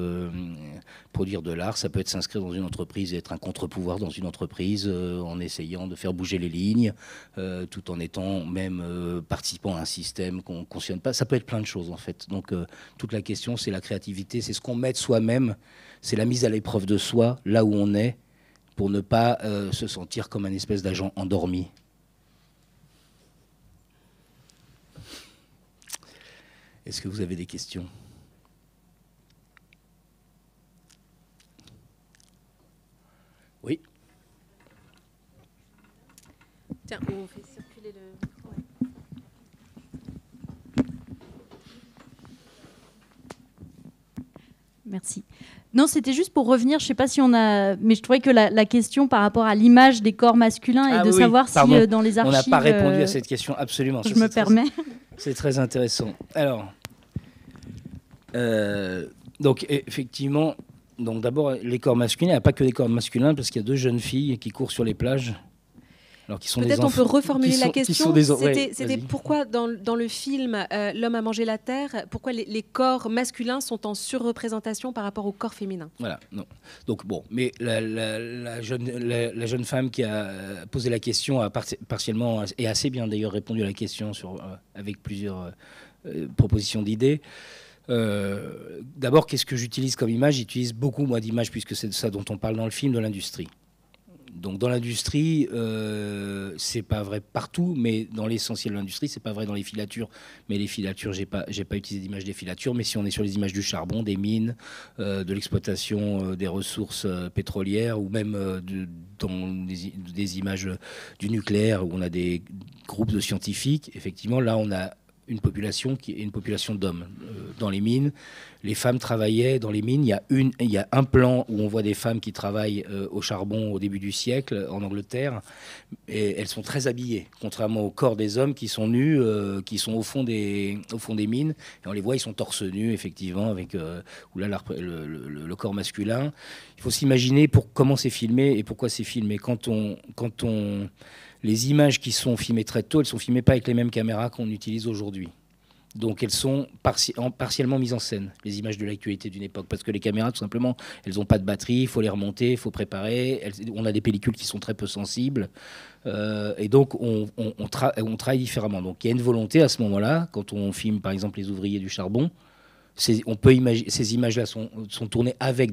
produire de l'art, ça peut être s'inscrire dans une entreprise et être un contre-pouvoir dans une entreprise en essayant de faire bouger les lignes, tout en étant même participant à un système qu'on ne cautionne pas. Ça peut être plein de choses en fait. Donc toute la question, c'est la créativité, c'est ce qu'on met de soi-même, c'est la mise à l'épreuve de soi, là où on est, pour ne pas se sentir comme un espèce d'agent endormi. Est-ce que vous avez des questions ? Oui. Tiens, on fait circuler le micro. Ouais. Merci. Non, c'était juste pour revenir, je ne sais pas si on a... Mais je trouvais que la question par rapport à l'image des corps masculins et de savoir si dans les archives... On n'a pas répondu à cette question, absolument. Je me permets. C'est très intéressant. Alors, donc effectivement, donc d'abord, les corps masculins, il n'y a pas que des corps masculins, parce qu'il y a 2 jeunes filles qui courent sur les plages. Peut-être on peut reformuler la question. C'était pourquoi dans le film L'homme a mangé la terre, pourquoi les corps masculins sont en surreprésentation par rapport aux corps féminins? Voilà. Non. Donc bon, mais la jeune femme qui a posé la question a partiellement et assez bien d'ailleurs répondu à la question avec plusieurs propositions d'idées. D'abord, qu'est-ce que j'utilise comme image? J'utilise beaucoup moi d'images, puisque c'est de ça dont on parle dans le film, de l'industrie. Donc dans l'industrie, c'est pas vrai partout, mais dans l'essentiel de l'industrie, c'est pas vrai dans les filatures. Mais les filatures, j'ai pas utilisé d'image des filatures, mais si on est sur les images du charbon, des mines, de l'exploitation des ressources pétrolières, ou même dans des images du nucléaire, où on a des groupes de scientifiques, effectivement, là on a une population qui est une population d'hommes. Dans les mines, les femmes travaillaient dans les mines. Il y a un plan où on voit des femmes qui travaillent au charbon au début du siècle en Angleterre, et elles sont très habillées, contrairement au corps des hommes qui sont nus, qui sont au fond des mines, et on les voit, ils sont torse nus, effectivement, avec le corps masculin. Il faut s'imaginer comment c'est filmé et pourquoi c'est filmé. Les images qui sont filmées très tôt, elles sont filmées pas avec les mêmes caméras qu'on utilise aujourd'hui. Donc elles sont partiellement mises en scène, les images de l'actualité d'une époque, parce que les caméras, tout simplement, elles n'ont pas de batterie, il faut les remonter, il faut préparer. On a des pellicules qui sont très peu sensibles, et donc on travaille différemment. Donc il y a une volonté à ce moment-là, quand on filme par exemple les ouvriers du charbon. On peut imaginer, ces images-là sont tournées avec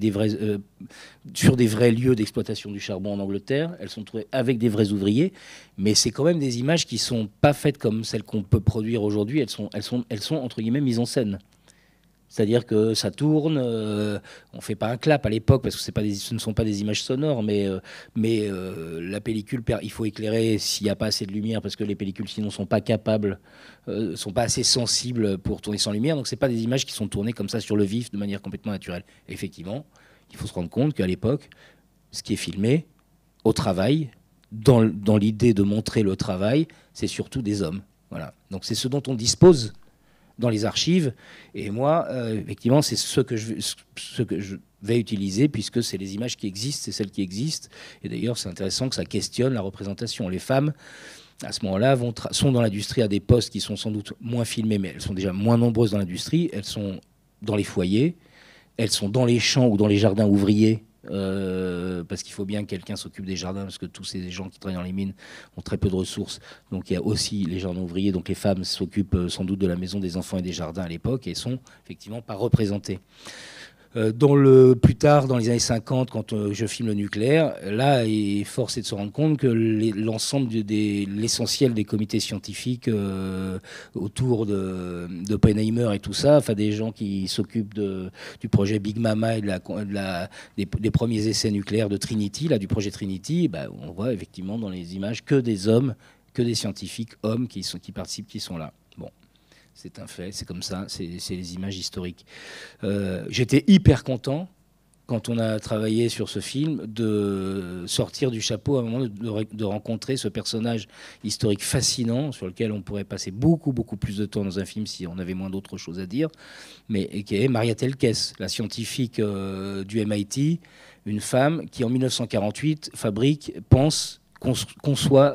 sur des vrais lieux d'exploitation du charbon en Angleterre. Elles sont tournées avec des vrais ouvriers, mais c'est quand même des images qui sont pas faites comme celles qu'on peut produire aujourd'hui. Elles sont entre guillemets mises en scène. C'est-à-dire que ça tourne, on ne fait pas un clap à l'époque parce que ce ne sont pas des images sonores, mais la pellicule, il faut éclairer s'il n'y a pas assez de lumière parce que les pellicules sinon ne sont pas capables, sont pas assez sensibles pour tourner sans lumière. Donc ce n'est pas des images qui sont tournées comme ça sur le vif de manière complètement naturelle. Et effectivement, il faut se rendre compte qu'à l'époque, ce qui est filmé au travail, dans l'idée de montrer le travail, c'est surtout des hommes. Voilà. Donc c'est ce dont on dispose dans les archives, et moi, effectivement, c'est ce que je vais utiliser, puisque c'est les images qui existent, c'est celles qui existent, et d'ailleurs, c'est intéressant que ça questionne la représentation. Les femmes, à ce moment-là, sont dans l'industrie à des postes qui sont sans doute moins filmés, mais elles sont déjà moins nombreuses dans l'industrie, elles sont dans les foyers, elles sont dans les champs ou dans les jardins ouvriers, parce qu'il faut bien que quelqu'un s'occupe des jardins, parce que tous ces gens qui travaillent dans les mines ont très peu de ressources. Donc il y a aussi les jardins ouvriers, donc les femmes s'occupent sans doute de la maison des enfants et des jardins à l'époque, et sont effectivement pas représentées. Plus tard, dans les années 50, quand je filme le nucléaire, là, force est de se rendre compte que l'essentiel des comités scientifiques autour de Oppenheimer et tout ça, enfin des gens qui s'occupent du projet Big Mama et des premiers essais nucléaires de Trinity, là, du projet Trinity, on voit effectivement dans les images que des hommes, que des scientifiques hommes qui participent, qui sont là. Bon. C'est un fait, c'est comme ça, c'est les images historiques. J'étais hyper content, quand on a travaillé sur ce film, de sortir du chapeau à un moment, de rencontrer ce personnage historique fascinant, sur lequel on pourrait passer beaucoup, beaucoup plus de temps dans un film si on avait moins d'autres choses à dire, mais qui est Maria Telkes, la scientifique du MIT, une femme qui en 1948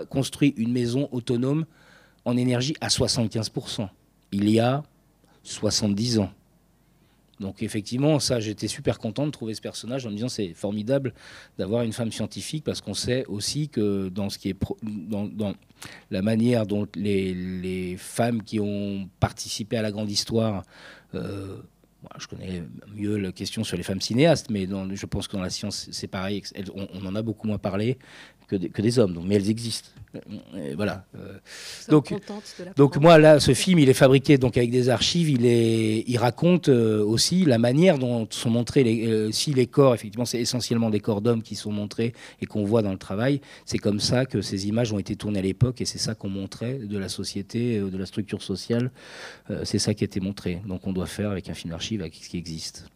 construit une maison autonome en énergie à 75%. Il y a 70 ans. Donc effectivement, ça, j'étais super content de trouver ce personnage en me disant c'est formidable d'avoir une femme scientifique, parce qu'on sait aussi que dans la manière dont les femmes qui ont participé à la grande histoire, je connais mieux la question sur les femmes cinéastes, mais je pense que dans la science c'est pareil, on en a beaucoup moins parlé que des hommes, mais elles existent. Et voilà. Donc moi là, ce film, il est fabriqué donc avec des archives. Il raconte aussi la manière dont sont montrés si les corps. Effectivement, c'est essentiellement des corps d'hommes qui sont montrés et qu'on voit dans le travail. C'est comme ça que ces images ont été tournées à l'époque, et c'est ça qu'on montrait de la société, de la structure sociale. C'est ça qui a été montré. Donc on doit faire avec un film d'archive, avec ce qui existe.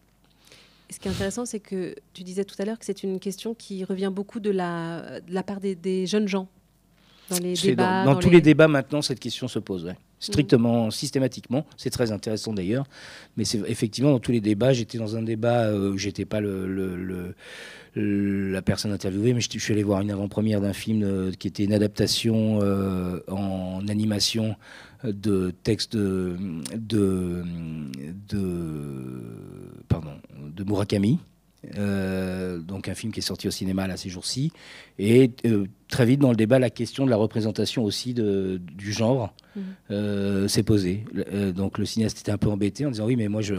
Ce qui est intéressant, c'est que tu disais tout à l'heure que c'est une question qui revient beaucoup de la part des jeunes gens. Dans les débats, dans tous les débats maintenant, cette question se pose, ouais. Strictement, systématiquement. C'est très intéressant d'ailleurs. Mais c'est effectivement dans tous les débats. J'étais dans un débat où j'étais pas la personne interviewée, mais je suis allé voir une avant-première d'un film qui était une adaptation en animation de textes de Murakami. donc un film qui est sorti au cinéma là ces jours-ci, et très vite dans le débat la question de la représentation aussi du genre s'est posée. Donc le cinéaste était un peu embêté en disant oui mais moi je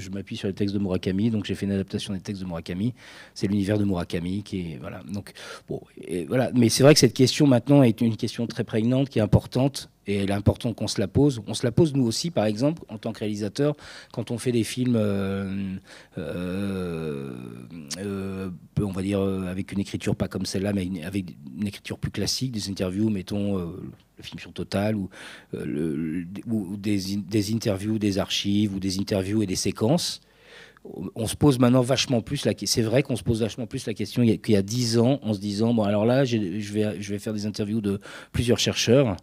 m'appuie sur les textes de Murakami, donc j'ai fait une adaptation des textes de Murakami, c'est l'univers de Murakami qui est voilà. Donc bon, et voilà, mais c'est vrai que cette question maintenant est une question très prégnante qui est importante. Et il est important qu'on se la pose. On se la pose nous aussi, par exemple, en tant que réalisateur, quand on fait des films, on va dire, avec une écriture pas comme celle-là, mais avec une écriture plus classique, des interviews, mettons, le film sur Total, ou des interviews, des archives, ou des interviews et des séquences. On se pose maintenant vachement plus c'est vrai qu'on se pose vachement plus la question qu'il y a 10 ans, en se disant, bon alors là, je vais faire des interviews de plusieurs chercheurs.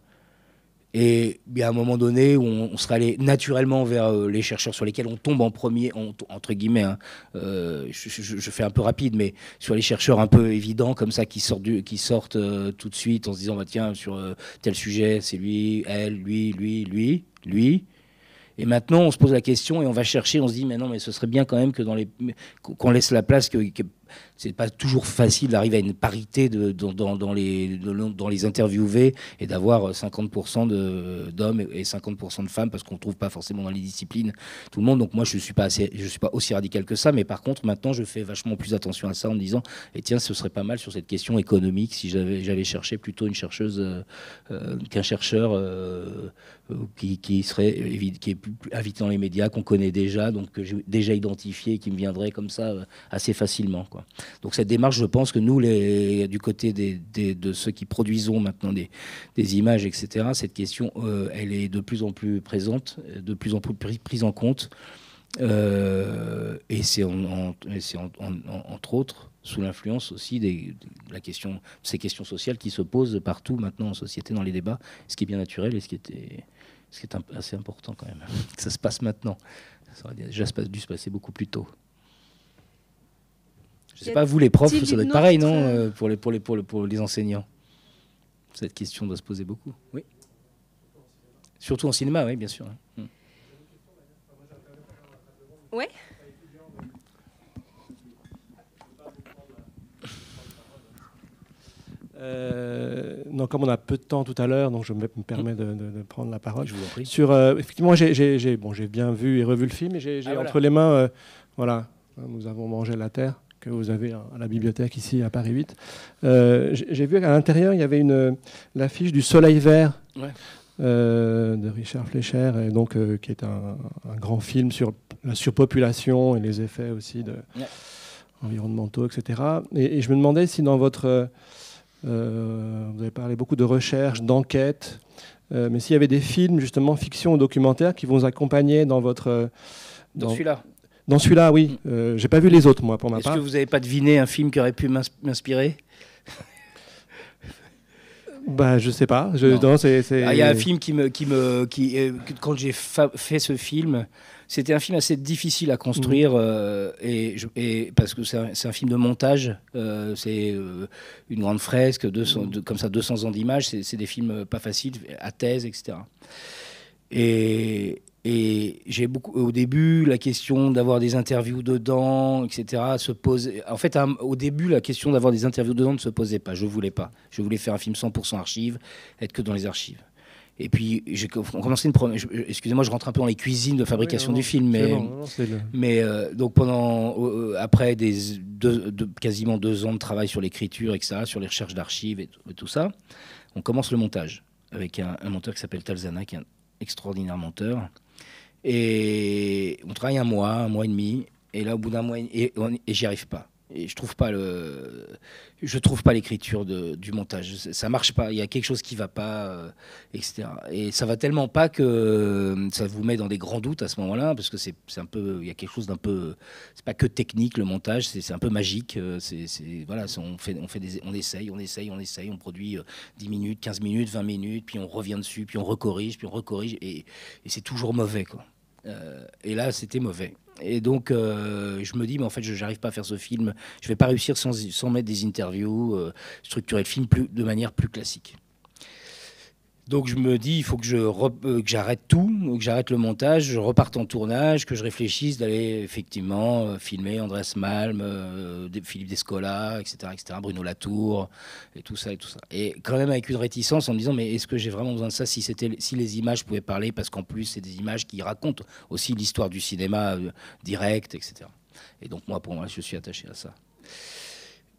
Et bien à un moment donné, où on serait allé naturellement vers les chercheurs sur lesquels on tombe en premier, entre guillemets, hein, je fais un peu rapide, mais sur les chercheurs un peu évidents comme ça qui sortent tout de suite en se disant bah, tiens, sur tel sujet, c'est lui, elle, lui. Et maintenant, on se pose la question et on va chercher, on se dit mais non, mais ce serait bien quand même que qu'on laisse la place, que c'est pas toujours facile d'arriver à une parité dans les interviewés et d'avoir 50% d'hommes et 50% de femmes, parce qu'on ne trouve pas forcément dans les disciplines tout le monde. Donc moi, je suis pas aussi radical que ça, mais par contre, maintenant, je fais vachement plus attention à ça en me disant tiens, ce serait pas mal sur cette question économique si j'allais chercher plutôt une chercheuse qu'un chercheur qui est plus invité dans les médias, qu'on connaît déjà, donc que j'ai déjà identifié, qui me viendrait comme ça assez facilement, quoi. Donc cette démarche, je pense que nous, du côté de ceux qui produisons maintenant des images, etc., cette question, elle est de plus en plus présente, de plus en plus prise en compte, et c'est entre autres sous l'influence aussi de ces questions sociales qui se posent partout maintenant en société, dans les débats, ce qui est bien naturel et ce qui est assez important quand même, que ça se passe maintenant. Ça aurait déjà dû se passer beaucoup plus tôt. Je ne sais pas, vous les profs, ça doit être pareil, non, pour les enseignants. Cette question doit se poser beaucoup. Oui. Surtout en cinéma, oui, bien sûr. Oui. Donc, comme on a peu de temps tout à l'heure, donc je me permets de prendre la parole. Je vous en prie. Effectivement, j'ai bien vu et revu le film, et j'ai entre les mains, voilà, Nous avons mangé la terre, que vous avez à la bibliothèque ici à Paris 8. J'ai vu qu'à l'intérieur, il y avait l'affiche du Soleil vert. Ouais. De Richard Fleischer, et donc, qui est un grand film sur la surpopulation et les effets aussi environnementaux, etc. Et je me demandais si dans votre... vous avez parlé beaucoup de recherche, d'enquête, mais s'il y avait des films, justement, fiction ou documentaire, qui vous accompagnaient dans votre... Dans celui-là. Dans celui-là, oui. J'ai pas vu les autres, moi, pour ma part. Est-ce que vous n'avez pas deviné un film qui aurait pu m'inspirer ? Bah, je sais pas. Il y a un film quand j'ai fait ce film, c'était un film assez difficile à construire, et parce que c'est un film de montage. C'est une grande fresque, comme ça, 200 ans d'images. C'est des films pas faciles, à thèse, etc. Et j'ai au début, la question d'avoir des interviews dedans, etc., se pose. En fait, au début, la question d'avoir des interviews dedans ne se posait pas. Je voulais pas. Je voulais faire un film 100% archives, être que dans les archives. Et puis, j'ai commencé excusez-moi, je rentre un peu dans les cuisines de fabrication du film, mais donc après quasiment 2 ans de travail sur l'écriture, etc., sur les recherches d'archives et tout ça, on commence le montage avec un monteur qui s'appelle Talzana, qui est un extraordinaire monteur. Et on travaille un mois et demi, et là au bout d'un mois et j'y arrive pas. Et je trouve pas l'écriture du montage. Ça marche pas. Il y a quelque chose qui va pas, etc. Et ça va tellement pas que ça vous met dans des grands doutes à ce moment-là, parce que c'est un peu, il y a quelque chose d'un peu, c'est pas que technique le montage, c'est un peu magique. Voilà, on essaye, on produit 10 minutes, 15 minutes, 20 minutes, puis on revient dessus, puis on recorrige, et c'est toujours mauvais, quoi. Et là, c'était mauvais. Et donc, je me dis, mais en fait, je n'arrive pas à faire ce film. Je ne vais pas réussir sans mettre des interviews, structurer le film de manière plus classique. Donc je me dis, il faut que j'arrête tout, que j'arrête le montage, je reparte en tournage, que je réfléchisse d'aller effectivement filmer Andreas Malm, Philippe Descola, etc., Bruno Latour, et tout ça. Et quand même avec une réticence en me disant, mais est-ce que j'ai vraiment besoin de ça si les images pouvaient parler, parce qu'en plus c'est des images qui racontent aussi l'histoire du cinéma direct, etc. Et donc pour moi, je suis attaché à ça.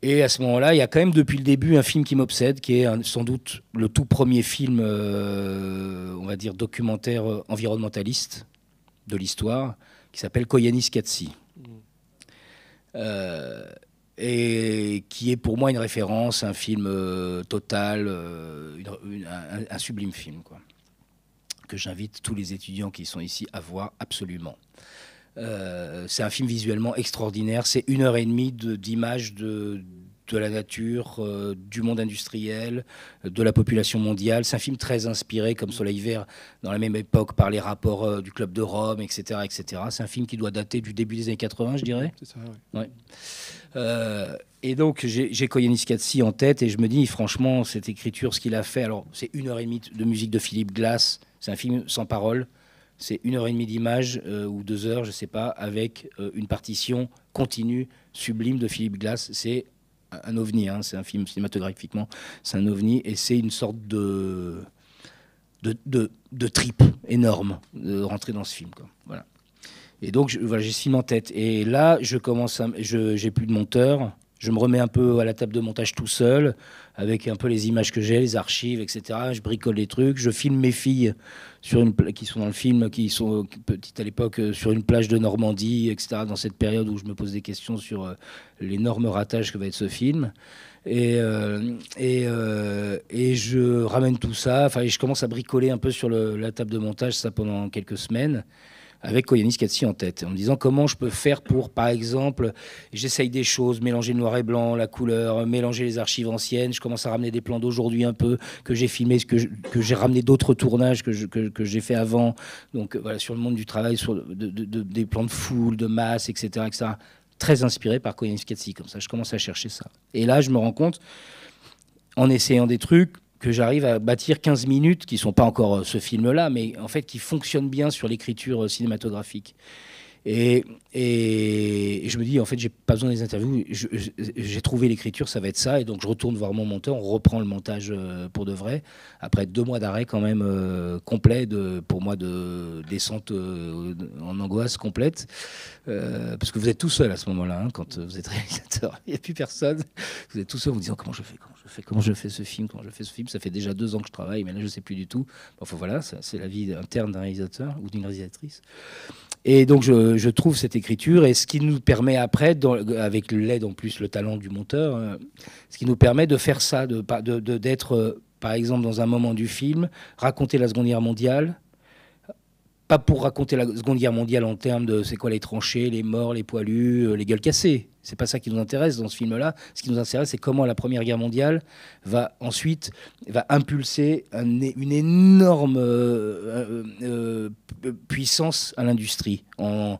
Et à ce moment-là, il y a quand même depuis le début un film qui m'obsède, qui est sans doute le tout premier film, on va dire, documentaire environnementaliste de l'histoire, qui s'appelle Koyanis Katsi. Et qui est pour moi une référence, un film total, un sublime film, quoi, que j'invite tous les étudiants qui sont ici à voir absolument. C'est un film visuellement extraordinaire. C'est 1h30 d'images de la nature, du monde industriel, de la population mondiale. C'est un film très inspiré, comme Soleil Vert, dans la même époque, par les rapports du Club de Rome, etc., etc. C'est un film qui doit dater du début des années 80, je dirais. C'est ça, oui. Ouais. Et donc, j'ai Koyanis Katsi en tête et je me dis, franchement, cette écriture, ce qu'il a fait, alors c'est 1h30 de musique de Philippe Glass. C'est un film sans parole. C'est 1h30 d'images ou 2 heures, je ne sais pas, avec une partition continue, sublime de Philippe Glass. C'est un ovni, hein, c'est un film cinématographiquement, c'est un ovni, et c'est une sorte de trip énorme de rentrer dans ce film, quoi. Voilà. Et donc, j'ai ce film en tête. Et là, j'ai plus de monteur. Je me remets un peu à la table de montage tout seul, avec un peu les images que j'ai, les archives, etc. Je bricole les trucs. Je filme mes filles qui sont dans le film, qui sont petites à l'époque, sur une plage de Normandie, etc. Dans cette période où je me pose des questions sur l'énorme ratage que va être ce film. Et je ramène tout ça. Enfin, je commence à bricoler un peu sur la table de montage, ça pendant quelques semaines, avec Koyanis Katsi en tête, en me disant comment je peux faire pour, par exemple, j'essaye des choses, mélanger le noir et blanc, la couleur, mélanger les archives anciennes, je commence à ramener des plans d'aujourd'hui un peu, que j'ai filmés, que j'ai ramené d'autres tournages que j'ai fait avant, donc voilà, sur le monde du travail, sur des plans de foule, de masse, etc., etc., très inspiré par Koyanis Katsi, comme ça, je commence à chercher ça. Et là, je me rends compte, en essayant des trucs, que j'arrive à bâtir 15 minutes, qui ne sont pas encore ce film-là, mais en fait qui fonctionnent bien sur l'écriture cinématographique. Et je me dis, en fait, j'ai pas besoin des interviews, j'ai trouvé l'écriture, ça va être ça, et donc je retourne voir mon monteur, on reprend le montage pour de vrai, après 2 mois d'arrêt quand même complet, pour moi, de descente en angoisse complète, parce que vous êtes tout seul à ce moment-là, hein, quand vous êtes réalisateur, il n'y a plus personne, vous êtes tout seul en vous disant comment je fais ce film, ça fait déjà 2 ans que je travaille, mais là je ne sais plus du tout. Enfin voilà, c'est la vie interne d'un réalisateur ou d'une réalisatrice. Et donc je trouve cette écriture, et ce qui nous permet après, avec l'aide en plus, le talent du monteur, ce qui nous permet de faire ça, d'être par exemple dans un moment du film, raconter la Seconde Guerre mondiale, pas pour raconter la Seconde Guerre mondiale en termes de c'est quoi les tranchées, les morts, les poilus, les gueules cassées. C'est pas ça qui nous intéresse dans ce film-là. Ce qui nous intéresse, c'est comment la Première Guerre mondiale va impulser une énorme puissance à l'industrie en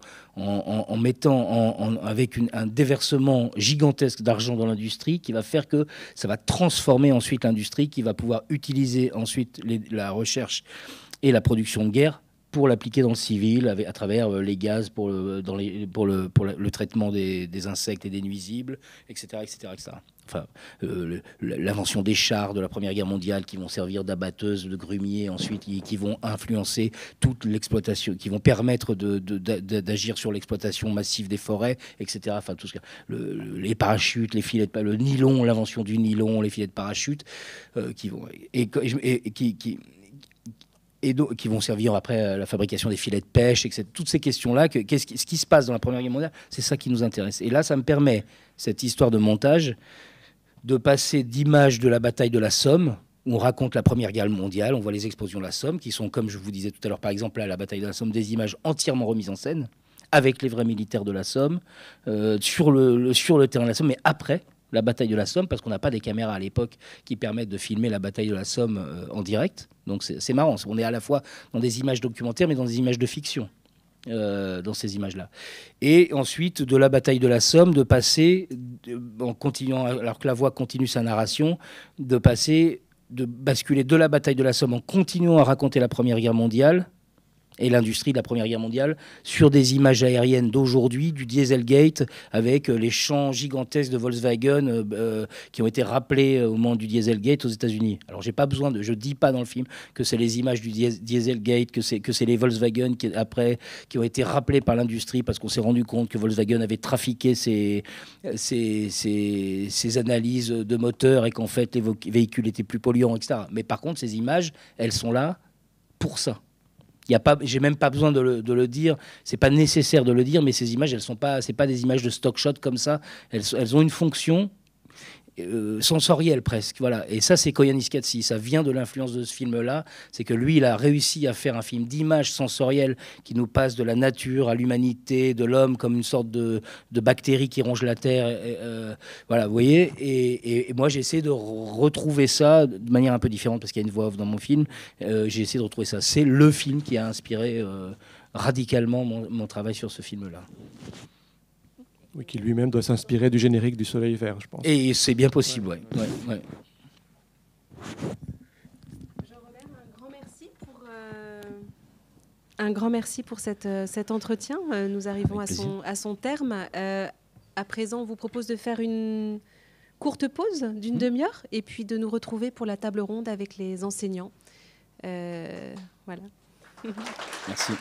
mettant avec un déversement gigantesque d'argent dans l'industrie qui va faire que ça va transformer ensuite l'industrie, qui va pouvoir utiliser ensuite la recherche et la production de guerre pour l'appliquer dans le civil, à travers les gaz pour le traitement des insectes et des nuisibles, etc. Enfin, l'invention des chars de la Première Guerre mondiale qui vont servir d'abatteuses, de grumiers ensuite, qui vont influencer toute l'exploitation, qui vont permettre d'agir sur l'exploitation massive des forêts, etc. Enfin, tout ce les parachutes, les filets le nylon, l'invention du nylon, les filets de parachute, qui vont servir après à la fabrication des filets de pêche, etc. Toutes ces questions-là, ce qui se passe dans la Première Guerre mondiale, c'est ça qui nous intéresse. Et là, ça me permet, cette histoire de montage, de passer d'images de la bataille de la Somme, où on raconte la Première Guerre mondiale, on voit les explosions de la Somme, qui sont, comme je vous disais tout à l'heure, par exemple, là, la bataille de la Somme, des images entièrement remises en scène, avec les vrais militaires de la Somme, sur le terrain de la Somme, mais après la bataille de la Somme, parce qu'on n'a pas des caméras à l'époque qui permettent de filmer la bataille de la Somme en direct. Donc c'est marrant, on est à la fois dans des images documentaires, mais dans des images de fiction, dans ces images-là. Et ensuite, de la bataille de la Somme, de passer, en continuant, alors que la voix continue sa narration, de passer basculer de la bataille de la Somme en continuant à raconter la Première Guerre mondiale et l'industrie de la Première Guerre mondiale sur des images aériennes d'aujourd'hui, du Dieselgate, avec les champs gigantesques de Volkswagen qui ont été rappelés au moment du Dieselgate aux États-Unis. Alors j'ai pas besoin je dis pas dans le film que c'est les images du Dieselgate, que c'est les Volkswagen qui ont été rappelés par l'industrie parce qu'on s'est rendu compte que Volkswagen avait trafiqué ses analyses de moteurs et qu'en fait les véhicules étaient plus polluants, etc. Mais par contre, ces images, elles sont là pour ça. J'ai même pas besoin de le dire, c'est pas nécessaire de le dire, mais ces images, c'est pas des images de stock shot comme ça, elles ont une fonction sensorielle presque, voilà. Et ça, c'est Koyaanis Katsi, ça vient de l'influence de ce film-là, c'est que lui, il a réussi à faire un film d'images sensorielles qui nous passe de la nature à l'humanité, de l'homme comme une sorte de bactérie qui ronge la terre, voilà, vous voyez, et moi, j'ai essayé de retrouver ça de manière un peu différente, parce qu'il y a une voix off dans mon film, j'ai essayé de retrouver ça. C'est le film qui a inspiré radicalement mon travail sur ce film-là. Oui, qui lui-même doit s'inspirer du générique du Soleil Vert, je pense. Et c'est bien possible, ouais. Jean-Robert, un grand merci pour cet entretien. Nous arrivons à son terme. À présent, on vous propose de faire une courte pause d'une demi-heure et puis de nous retrouver pour la table ronde avec les enseignants. Voilà. Merci.